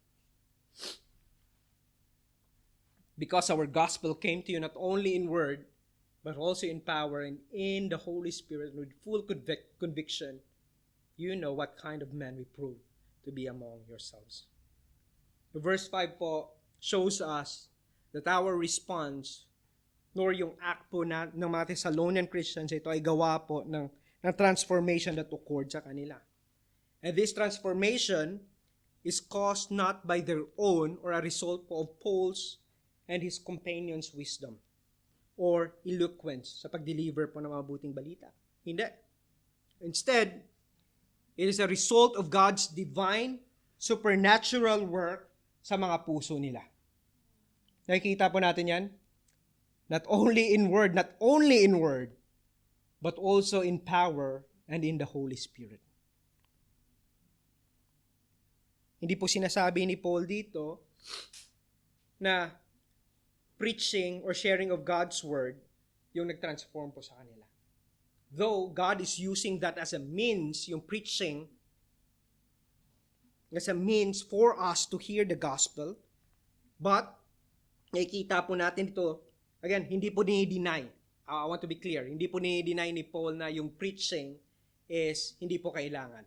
Because our gospel came to you not only in word, but also in power and in the Holy Spirit with full conviction, you know what kind of man we prove to be among yourselves. The verse 5 po shows us that our response, nor yung act po ng mga Thessalonian Christians, ito ay gawa po ng transformation that occurred sa kanila. And this transformation is caused not by their own or a result po of Paul's and his companions' wisdom or eloquence sa pag-deliver po ng mabuting balita. Hindi. Instead, it is a result of God's divine, supernatural work sa mga puso nila. Nakikita po natin yan? Not only in word, but also in power and in the Holy Spirit. Hindi po sinasabi ni Paul dito na preaching or sharing of God's word yung nag-transform po sa kanila. Though God is using that as a means, yung preaching, as a means for us to hear the gospel, but nakikita po natin ito, again, hindi po ni-deny. I want to be clear, hindi po ni-deny ni Paul na yung preaching is hindi po kailangan.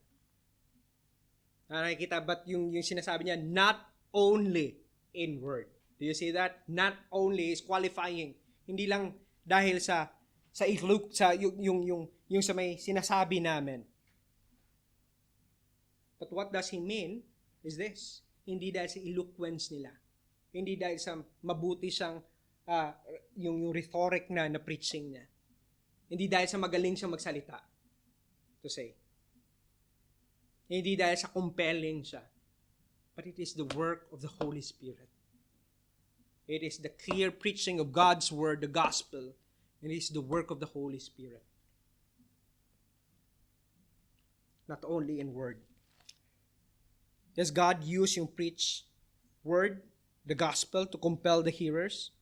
Nakikita, but yung sinasabi niya, not only in word. Do you see that? Not only is qualifying. Hindi lang dahil sa yung sa may sinasabi namin. But what does he mean is this. Hindi dahil sa eloquence nila. Hindi dahil sa mabuti siyang yung rhetoric na preaching niya. Hindi dahil sa magaling siyang magsalita. To say. Hindi dahil sa compelling siya. But it is the work of the Holy Spirit. It is the clear preaching of God's word, the gospel, and it is the work of the Holy Spirit. Not only in word. Does God use yung preach word, the gospel, to compel the hearers?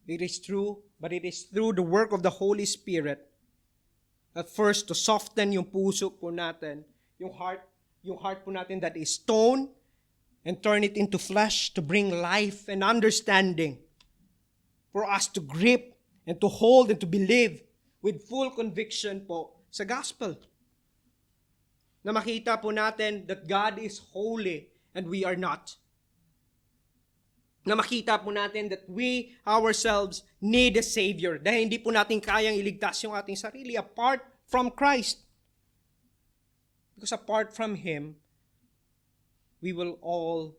It is true, but it is through the work of the Holy Spirit at first to soften yung puso po natin, yung heart po natin that is stone, and turn it into flesh to bring life and understanding for us to grip and to hold and to believe with full conviction po sa gospel. Na makita po natin that God is holy and we are not. Na makita po natin that we ourselves need a Savior dahil hindi po natin kayang iligtas yung ating sarili apart from Christ. Because apart from Him, we will all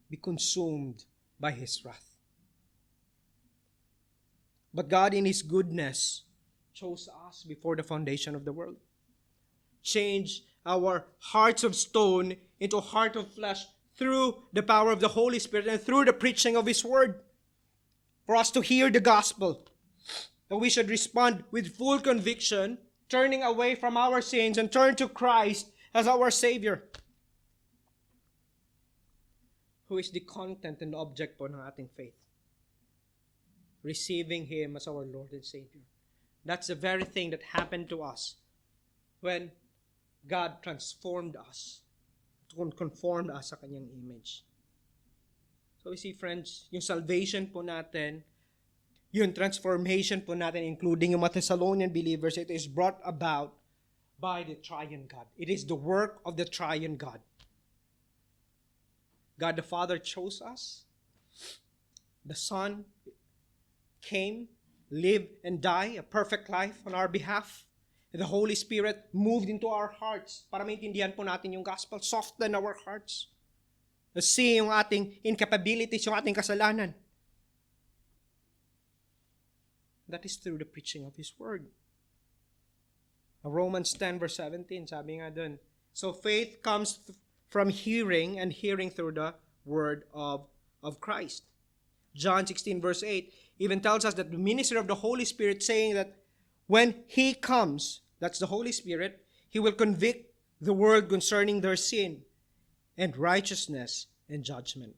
be consumed by His wrath. But God in His goodness chose us before the foundation of the world. Change our hearts of stone into a heart of flesh through the power of the Holy Spirit and through the preaching of His Word. For us to hear the gospel, that we should respond with full conviction, turning away from our sins and turn to Christ as our Savior, who is the content and object po ng ating faith. Receiving Him as our Lord and Savior. That's the very thing that happened to us when God transformed us, conformed us sa Kanyang image. So we see, friends, yung salvation po natin, yung transformation po natin, including yung mga Thessalonian believers, it is brought about by the triune God. It is the work of the triune God. God the Father chose us. The Son came, lived, and died a perfect life on our behalf. And the Holy Spirit moved into our hearts para maintindihan po natin yung gospel, soften our hearts. See yung ating incapabilities, yung ating kasalanan. That is through the preaching of His Word. Romans 10 verse 17, sabi nga dun, so faith comes from hearing, and hearing through the Word of Christ. John 16 verse 8 even tells us that the ministry of the Holy Spirit, saying that when He comes, that's the Holy Spirit, He will convict the world concerning their sin and righteousness and judgment.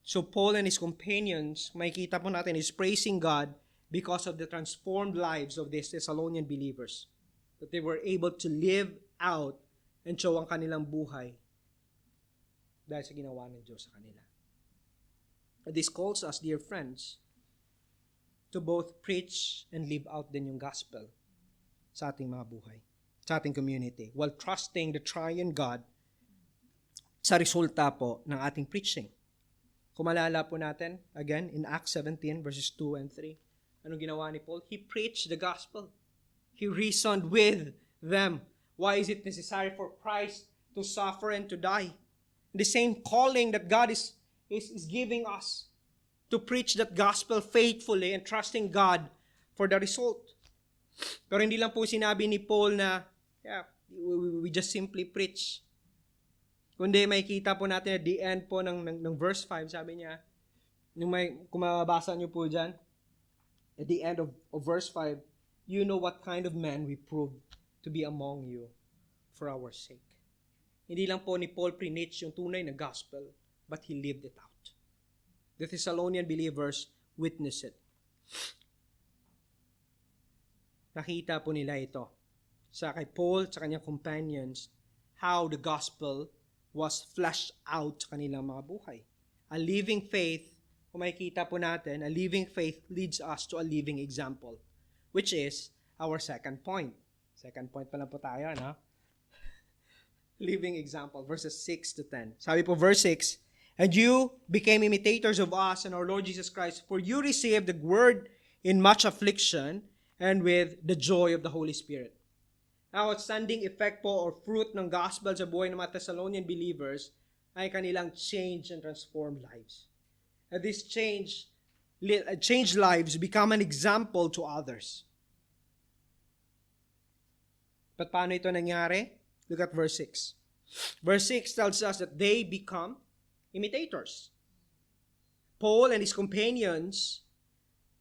So Paul and his companions, makikita po natin, is praising God because of the transformed lives of these Thessalonian believers. That they were able to live out and show ang kanilang buhay dahil sa ginawa ng Diyos sa kanila. This calls us, dear friends, to both preach and live out din yung gospel sa ating mga buhay, sa ating community, while trusting the triune God sa resulta po ng ating preaching. Kung malala po natin, again, in Acts 17, verses 2 and 3, anong ginawa ni Paul? He preached the gospel. He reasoned with them. Why is it necessary for Christ to suffer and to die? The same calling that God is giving us to preach that gospel faithfully and trusting God for the result. Pero hindi lang po sinabi ni Paul na, we just simply preach. Kundi makikita po natin at the end po ng verse 5, sabi niya, kung mababasa niyo po dyan, at the end of verse 5, you know what kind of man we proved to be among you for our sake. Hindi lang po ni Paul preach yung tunay na gospel, but he lived it out. The Thessalonian believers witnessed it. Nakita po nila ito sa kay Paul, sa kanyang companions, how the gospel was fleshed out sa kanilang mga buhay. A living faith, kung makikita po natin, a living faith leads us to a living example, which is our second point. Second point pa lang po tayo, no? Living example, verses 6 to 10. Sabi po, verse 6, and you became imitators of us and our Lord Jesus Christ, for you received the word in much affliction and with the joy of the Holy Spirit. Ang outstanding effect po or fruit ng gospel sa buhay ng mga Thessalonian believers ay kanilang change and transformed lives. And this changed lives become an example to others. But paano ito nangyari? Look at verse 6. Verse 6 tells us that they become imitators. Paul and his companions,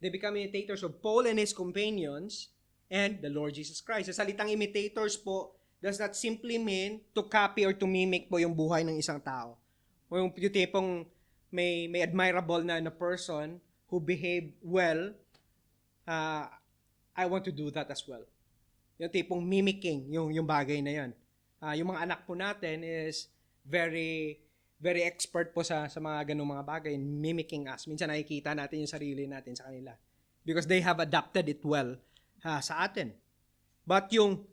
they become imitators of Paul and his companions and the Lord Jesus Christ. Sa salitang imitators po, does not simply mean to copy or to mimic po yung buhay ng isang tao. O yung tipong may admirable na person who behaved well, I want to do that as well. Yung tipong mimicking, yung bagay na yan. Yung mga anak po natin is very very expert po sa mga ganung mga bagay, mimicking us. Minsan nakikita natin yung sarili natin sa kanila because they have adapted it well sa atin. But yung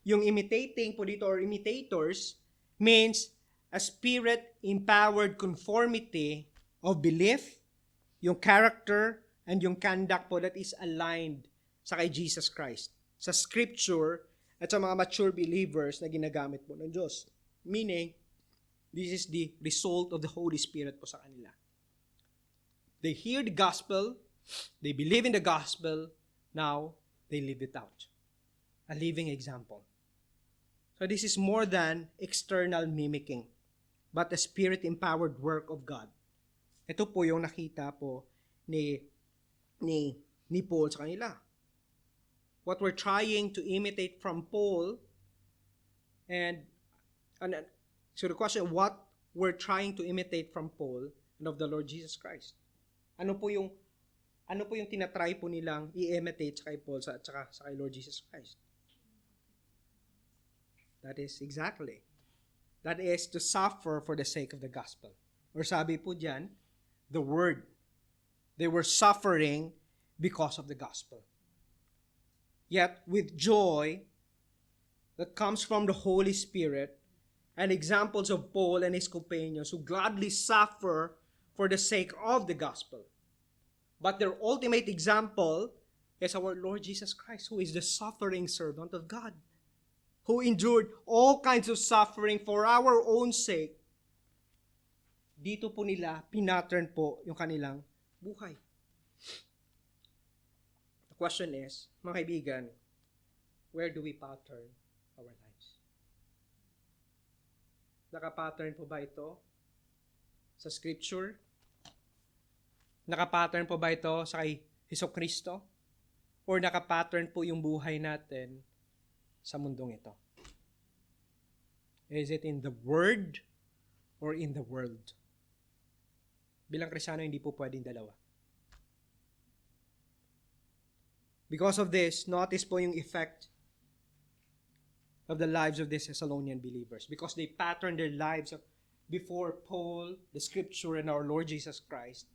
imitating po dito or imitators means a spirit-empowered conformity of belief, yung character, and yung conduct po that is aligned sa kay Jesus Christ, sa Scripture, at sa mga mature believers na ginagamit po ng Diyos. Meaning, this is the result of the Holy Spirit po sa kanila. They hear the gospel, they believe in the gospel, Now, they live it out. A living example. So this is more than external mimicking, but a spirit-empowered work of God. Ito po yung nakita po ni Paul sa kanila. What we're trying to imitate from Paul, and so the question, what we're trying to imitate from Paul and of the Lord Jesus Christ. Ano po yung tinatry po nilang i-imitate sa kay Paul at sa kay Lord Jesus Christ? That is exactly. That is to suffer for the sake of the gospel. Or sabi po diyan, the word. They were suffering because of the gospel. Yet with joy that comes from the Holy Spirit, and examples of Paul and his companions who gladly suffer for the sake of the gospel. But their ultimate example is our Lord Jesus Christ, who is the suffering servant of God, who endured all kinds of suffering for our own sake. Dito po nila pinattern po yung kanilang buhay. The question is, mga kaibigan, where do we pattern our lives? Nakapattern po ba ito sa Scripture? Nakapattern po ba ito sa kay Hesukristo? Or nakapattern po yung buhay natin sa mundong ito? Is it in the Word or in the world? Bilang Kristiyano, hindi po pwedeng dalawa. Because of this, notice po yung effect of the lives of these Thessalonian believers. Because they patterned their lives before Paul, the Scripture, and our Lord Jesus Christ.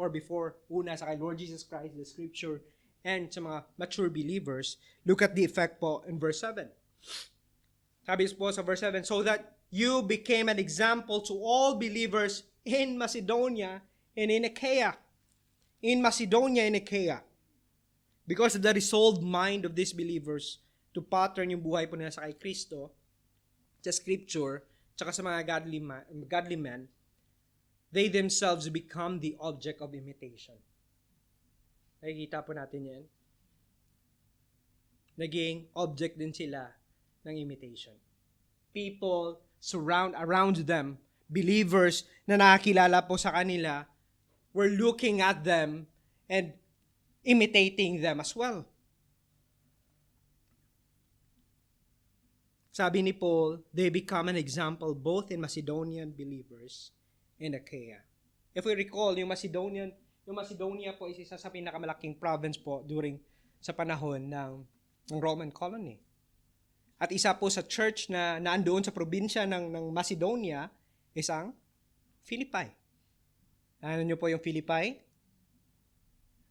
Or before, una sa kay Lord Jesus Christ, the Scripture, and sa mga mature believers. Look at the effect po in verse 7. Sabi po sa verse 7, so that you became an example to all believers in Macedonia and in Achaia. In Macedonia and Achaia. Because of the resolved mind of these believers to pattern yung buhay po nila sa kay Kristo, sa Scripture, tsaka sa mga godly men, they themselves become the object of imitation. Nakikita po natin yan. Naging object din sila ng imitation. People around them, believers na nakakilala po sa kanila, were looking at them and imitating them as well. Sabi ni Paul, they become an example both in Macedonian believers and Achaia. If we recall, yung Macedonia po is isa sa pinakamalaking province po sa panahon ng Roman colony. At isa po sa church na naandoon sa probinsya ng Macedonia is ang Philippi. Ano nyo po yung Philippi?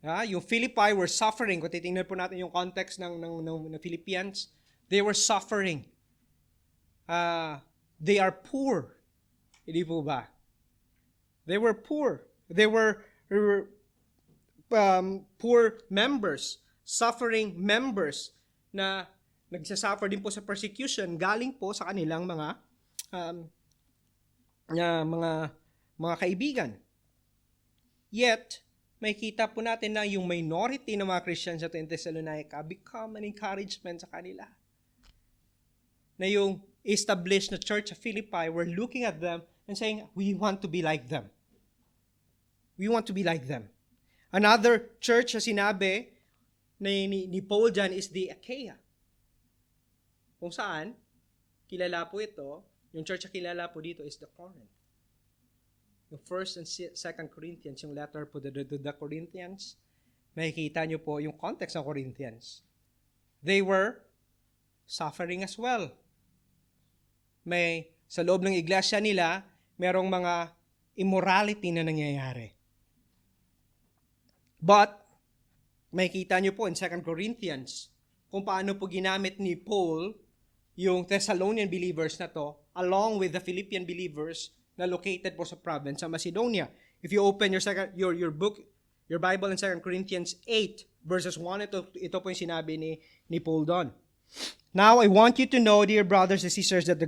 Yung Philippi were suffering. Kung titingnan po natin yung context ng Philippians, they were suffering. They are poor. Hindi po ba? They were poor. They were poor members, suffering members na nagsasuffer din po sa persecution galing po sa kanilang mga kaibigan. Yet, may kita po natin na yung minority ng mga Christians sa Thessalonica become an encouragement sa kanila. Na yung established na church of Philippi were looking at them and saying, we want to be like them. We want to be like them. Another church na sinabi ni Paul dyan is the Achaia. Kung saan, kilala po ito, yung church na kilala po dito is the Corinth. Yung 1st and 2nd Corinthians, yung letter po to the Corinthians, makikita nyo po yung context ng Corinthians. They were suffering as well. Sa loob ng iglesia nila, merong mga immorality na nangyayari. But, makikita nyo po in 2 Corinthians, kung paano po ginamit ni Paul yung Thessalonian believers na to, along with the Philippian believers na located po sa province sa Macedonia. If you open your Bible in 2 Corinthians 8, verses 1, ito po yung sinabi ni Paul doon. Now, I want you to know, dear brothers and sisters, that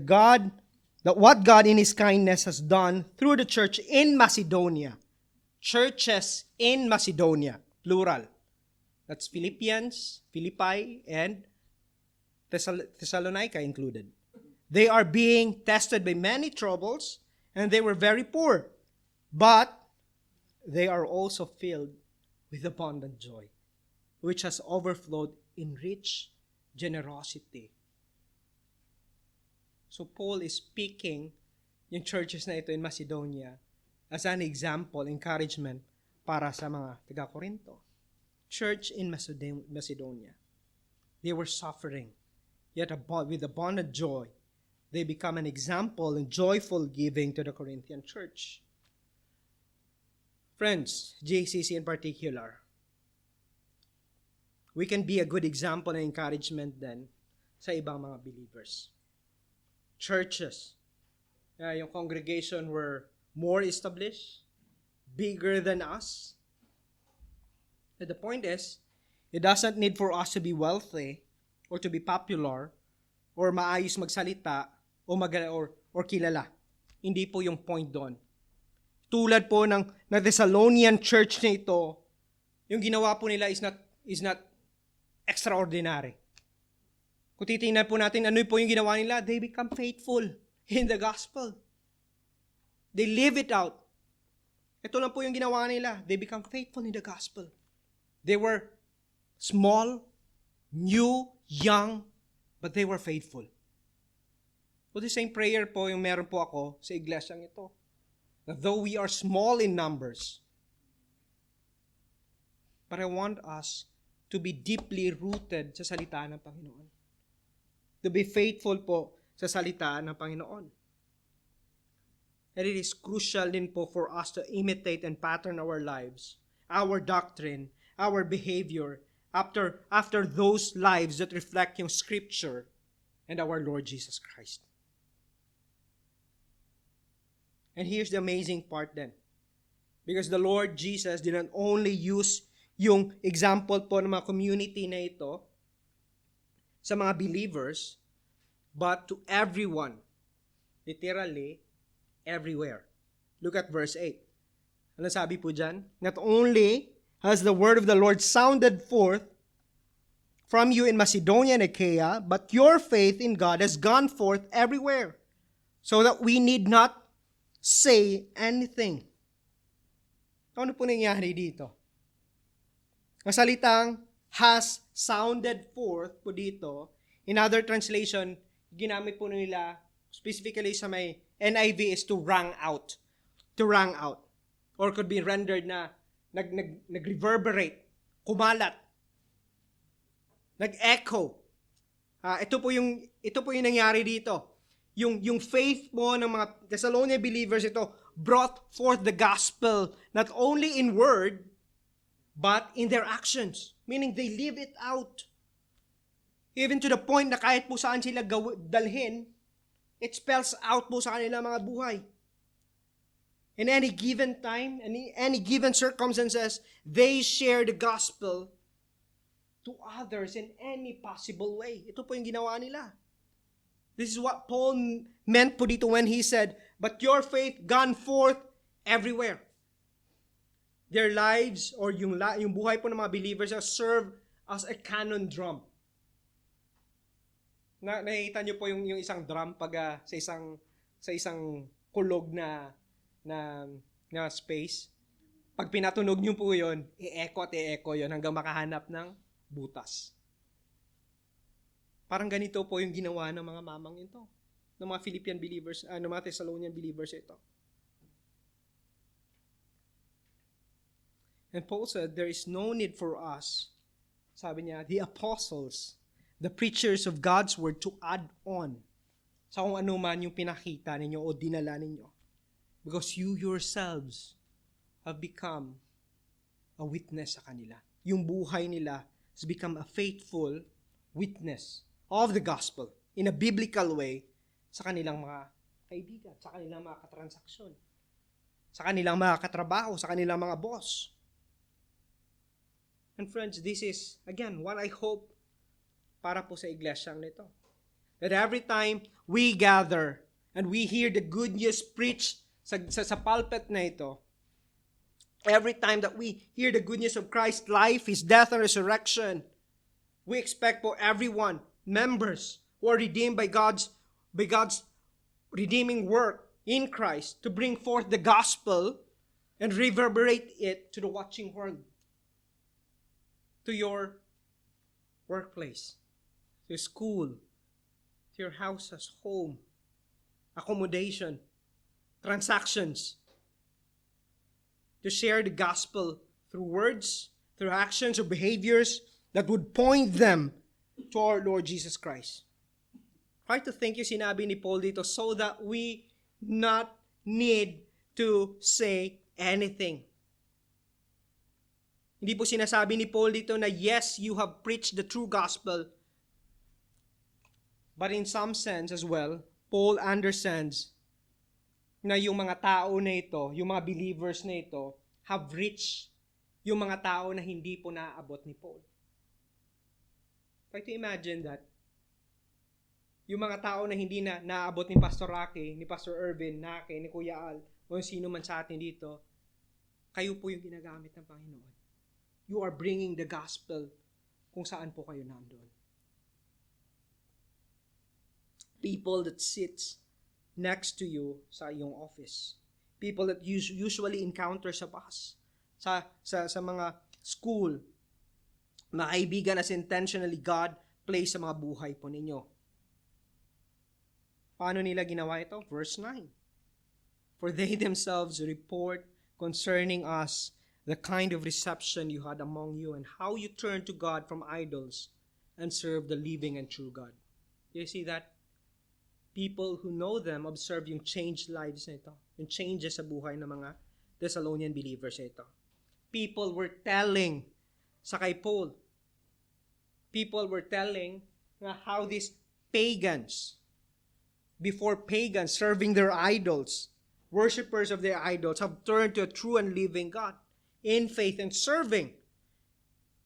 what God in His kindness has done through the church in Macedonia. Churches in Macedonia, plural. That's Philippians, Philippi, and Thessalonica included. They are being tested by many troubles, and they were very poor. But they are also filled with abundant joy, which has overflowed in rich generosity. So Paul is speaking yung churches na ito in Macedonia as an example, encouragement para sa mga taga-Korinto. Church in Macedonia. They were suffering, yet with abundant joy, they become an example in joyful giving to the Corinthian church. Friends, JCC in particular, we can be a good example and encouragement then sa ibang mga believers. Churches, yung congregation were more established, bigger than us. And the point is, it doesn't need for us to be wealthy or to be popular or maayos magsalita or kilala. Hindi po yung point doon. Tulad po ng Thessalonian church na ito, yung ginawa po nila is not extraordinary. Kung titingnan po natin ano po yung ginawa nila, they become faithful in the gospel. They live it out. Ito lang po yung ginawa nila. They become faithful in the gospel. They were small, new, young, but they were faithful. So the same prayer po yung meron po ako sa iglesyang ito. That though we are small in numbers, but I want us to be deeply rooted sa salita ng Panginoon. To be faithful po sa salita ng Panginoon. And it is crucial din po for us to imitate and pattern our lives, our doctrine, our behavior, after those lives that reflect yung Scripture and our Lord Jesus Christ. And here's the amazing part then. Because the Lord Jesus didn't only use yung example po ng mga community na ito sa mga believers, but to everyone. Literally, everywhere. Look at verse 8. Ano sabi po dyan? Not only has the word of the Lord sounded forth from you in Macedonia and Achaia, but your faith in God has gone forth everywhere, so that we need not say anything. Ano po nangyari dito? Ang salitang has sounded forth po dito, in other translation, ginamit po nila, specifically sa may NIV is to rang out. To rang out. Or could be rendered na nag-reverberate, kumalat, nag-echo. Ito po yung nangyari dito. Yung faith mo ng mga Thessalonian believers ito brought forth the gospel not only in word but in their actions. Meaning they live it out. Even to the point na kahit po saan sila dalhin, it spells out po sa kanila mga buhay. In any given time, any given circumstances, they share the gospel to others in any possible way. Ito po yung ginawa nila. This is what Paul meant po dito when he said, but your faith gone forth everywhere. Their lives or yung buhay po ng mga believers serve as a cannon drum. Nakikita niyo po yung isang drum pag sa isang kulog na space. Pag pinatunog niyo po yun, i-echo yun hanggang makahanap ng butas. Parang ganito po yung ginawa ng mga mamang ito, ng mga Philippian believers, ng mga Thessalonian believers ito. And Paul said, there is no need for us, sabi niya, the apostles, the preachers of God's word to add on sa kung ano man yung pinakita ninyo o dinala ninyo. Because you yourselves have become a witness sa kanila. Yung buhay nila has become a faithful witness of the gospel in a biblical way sa kanilang mga kaibigan, sa kanilang mga katransaksyon, sa kanilang mga katrabaho, sa kanilang mga boss. And friends, this is, again, what I hope para po sa iglesyang nito. That every time we gather and we hear the good news preached sa pulpit na ito, Every time that we hear the good news of Christ's life, His death and resurrection, we expect for everyone, members who are redeemed by God's redeeming work in Christ, to bring forth the gospel and reverberate it to the watching world, to your workplace, to your school, to your houses, home, accommodation, transactions, to share the gospel through words, through actions or behaviors that would point them to our Lord Jesus Christ. Try to think yung sinabi ni Paul dito, so that we not need to say anything. Hindi po sinasabi ni Paul dito na yes, you have preached the true gospel. But in some sense as well, Paul understands na yung mga tao na ito, yung mga believers na ito, have reached yung mga tao na hindi po naaabot ni Paul. Try to imagine that. Yung mga tao na hindi na naaabot ni Pastor Rocky, ni Pastor Irvin, Nake, ni Kuya Al, o sino man sa atin dito, kayo po yung ginagamit ng Panginoon. You are bringing the gospel kung saan po kayo nandoon. People that sits next to you sa iyong office. People that usually encounter sa bus, sa mga school, mga kaibigan as intentionally God placed sa mga buhay po ninyo. Paano nila ginawa ito? Verse 9. For they themselves report concerning us the kind of reception you had among you and how you turned to God from idols and served the living and true God. You see that? People who know them observe yung changed lives na ito, yung changes sa buhay ng mga Thessalonian believers na ito. People were telling sa kay Paul, people were telling na how these pagans, before pagans serving their idols, worshippers of their idols, have turned to a true and living God in faith and serving.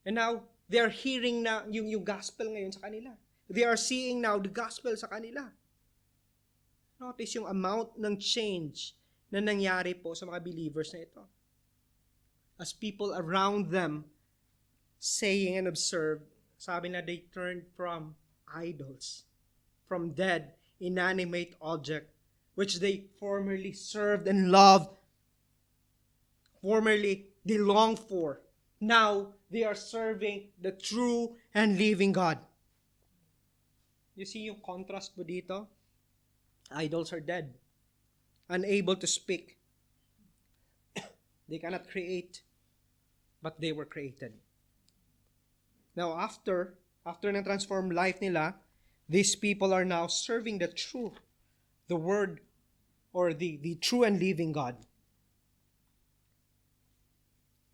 And now, they are hearing na yung gospel ngayon sa kanila. They are seeing now the gospel sa kanila. Notice yung amount ng change na nangyari po sa mga believers na ito. As people around them saying and observe, sabi na they turned from idols, from dead, inanimate object, which they formerly served and loved, formerly they longed for. Now, they are serving the true and living God. You see yung contrast po dito? Idols are dead, unable to speak. They cannot create, but they were created. Now, after na transform life nila, these people are now serving the true, the word, or the true and living God.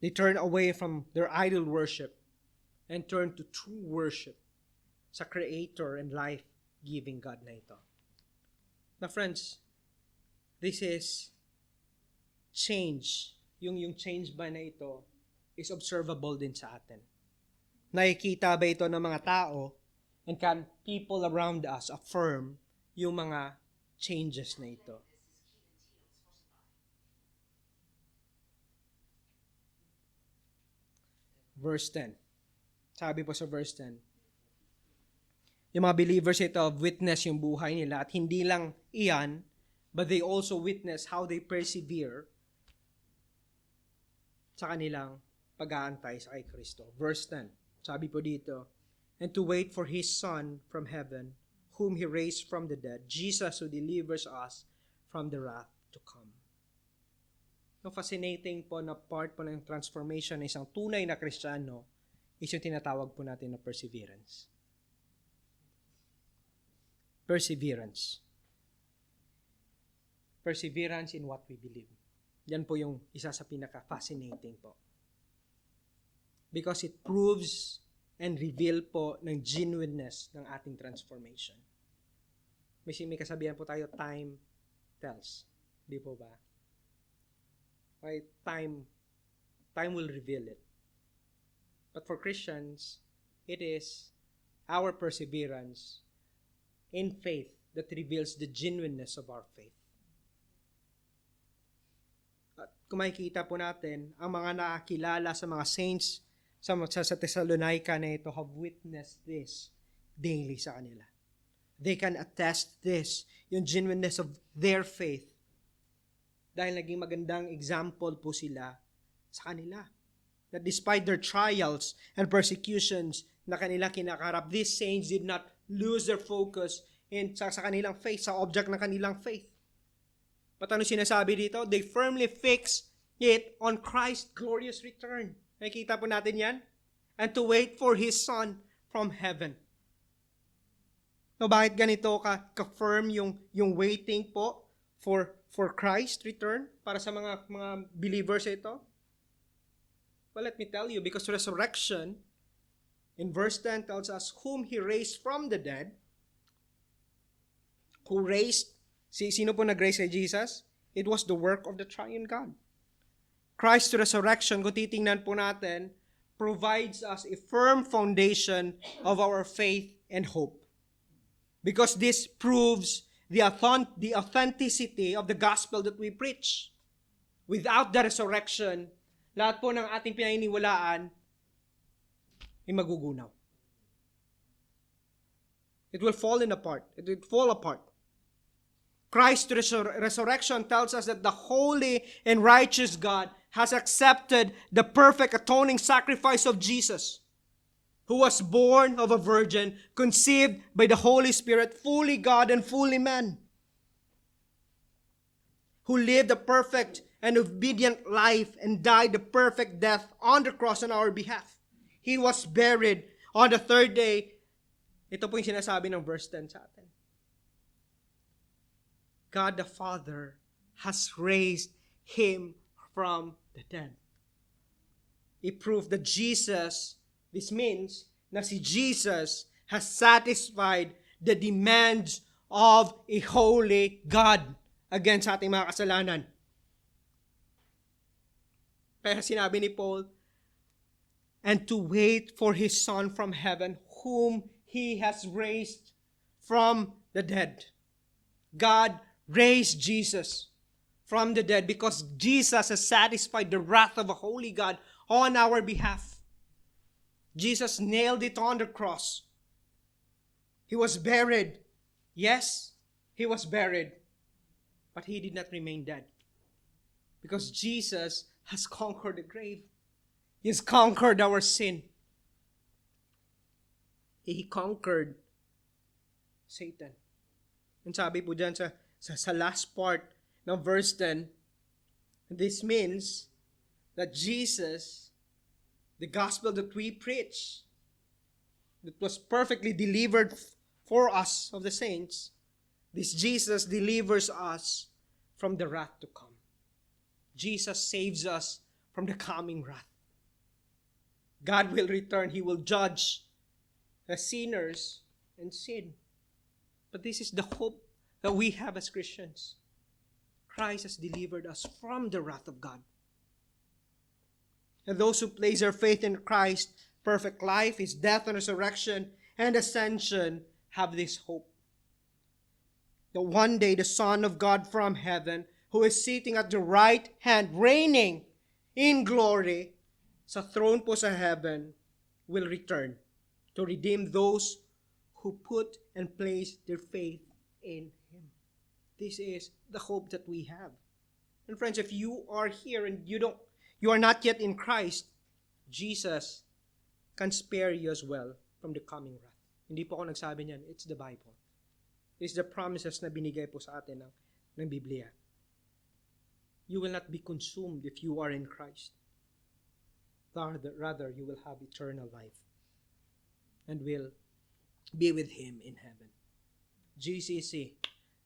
They turn away from their idol worship and turn to true worship sa Creator and life-giving God na ito. Now friends, this is change. Yung change ba na ito is observable din sa atin. Nakikita ba ito ng mga tao, and can people around us affirm yung mga changes na ito? Verse 10. Sabi po sa verse 10, yung mga believers ito witness yung buhay nila, at hindi lang iyan, but they also witness how they persevere sa kanilang pag-aantay sa kay Kristo. Verse 10, sabi po dito, and to wait for His Son from heaven, whom He raised from the dead, Jesus who delivers us from the wrath to come. No, fascinating po na part po ng transformation ng isang tunay na Kristiyano is yung tinatawag po natin na perseverance. Perseverance. Perseverance in what we believe. Yan po yung isa sa pinaka-fascinating po. Because it proves and reveal po ng genuineness ng ating transformation. May kasabihan po tayo, time tells. Di po ba? Right? Time will reveal it. But for Christians, it is our perseverance in faith that reveals the genuineness of our faith. kung makikita po natin, ang mga nakakilala sa mga saints sa Thessalonica na ito have witnessed this daily sa kanila. They can attest this, yung genuineness of their faith. Dahil naging magandang example po sila sa kanila. That despite their trials and persecutions na kanila kinakarap, these saints did not lose their focus sa kanilang faith, sa object ng kanilang faith. But ano sinasabi dito? They firmly fix it on Christ's glorious return. Nakikita po natin yan? And to wait for His Son from heaven. No, bakit ganito ka-firm yung waiting po for Christ's return para sa mga believers ito? Well, let me tell you, because resurrection in verse 10 tells us whom He raised from the dead. Who raised? Sino po nag-raise kay Jesus? It was the work of the triune God. Christ's resurrection, kung titingnan po natin, provides us a firm foundation of our faith and hope. Because this proves the authenticity of the gospel that we preach. Without the resurrection, lahat po ng ating pinaniniwalaan ay magugunaw. It will fall apart. It will fall apart. Christ's resurrection tells us that the holy and righteous God has accepted the perfect atoning sacrifice of Jesus, who was born of a virgin, conceived by the Holy Spirit, fully God and fully man, who lived a perfect and obedient life and died the perfect death on the cross on our behalf. He was buried on the third day. Ito po yung sinasabi ng verse 10 sa atin. God the Father has raised Him from the dead. It proved that Jesus, this means na si Jesus has satisfied the demands of a holy God against ating mga kasalanan. Kaya sinabi ni Paul, and to wait for His Son from heaven, whom He has raised from the dead. God raised Jesus from the dead because Jesus has satisfied the wrath of a holy God on our behalf. Jesus nailed it on the cross. He was buried. Yes, He was buried. But He did not remain dead. Because Jesus has conquered the grave. He has conquered our sin. He conquered Satan. And sabi po dyan sa last part ng verse 10, this means that Jesus, the gospel that we preach, that was perfectly delivered for us of the saints, this Jesus delivers us from the wrath to come. Jesus saves us from the coming wrath. God will return. He will judge the sinners and sin. But this is the hope that we have as Christians. Christ has delivered us from the wrath of God. And those who place their faith in Christ, perfect life, His death and resurrection and ascension, have this hope. That one day the Son of God from heaven, who is sitting at the right hand, reigning in glory, sa throne po sa heaven, will return to redeem those who put and place their faith in Him. This is the hope that we have. And friends, if you are here and you are not yet in Christ, Jesus can spare you as well from the coming wrath. Hindi po ako nagsabi niyan. It's the Bible. It's the promises na binigay po sa atin ng Biblia. You will not be consumed if you are in Christ. Rather, you will have eternal life and will be with Him in heaven. GCC,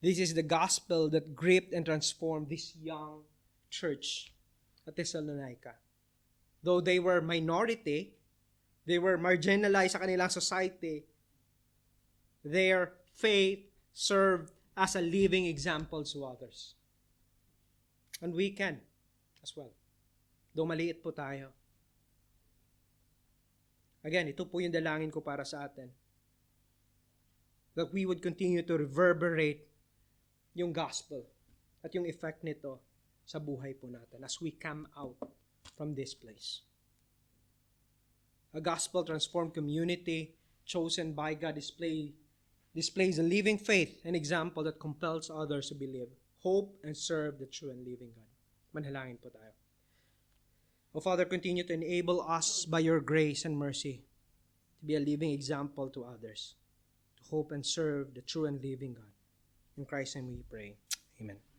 this is the gospel that gripped and transformed this young church at Thessalonica. Though they were minority, they were marginalized sa kanilang society, their faith served as a living example to others. And we can as well. Though maliit po tayo. Again, ito po yung dalangin ko para sa atin. That we would continue to reverberate yung gospel at yung effect nito sa buhay po natin as we come out from this place. A gospel-transformed community chosen by God displays a living faith and example that compels others to believe, hope, and serve the true and living God. Manalangin po tayo. O Father, continue to enable us by your grace and mercy to be a living example to others, to hope and serve the true and living God. In Christ's name we pray. Amen.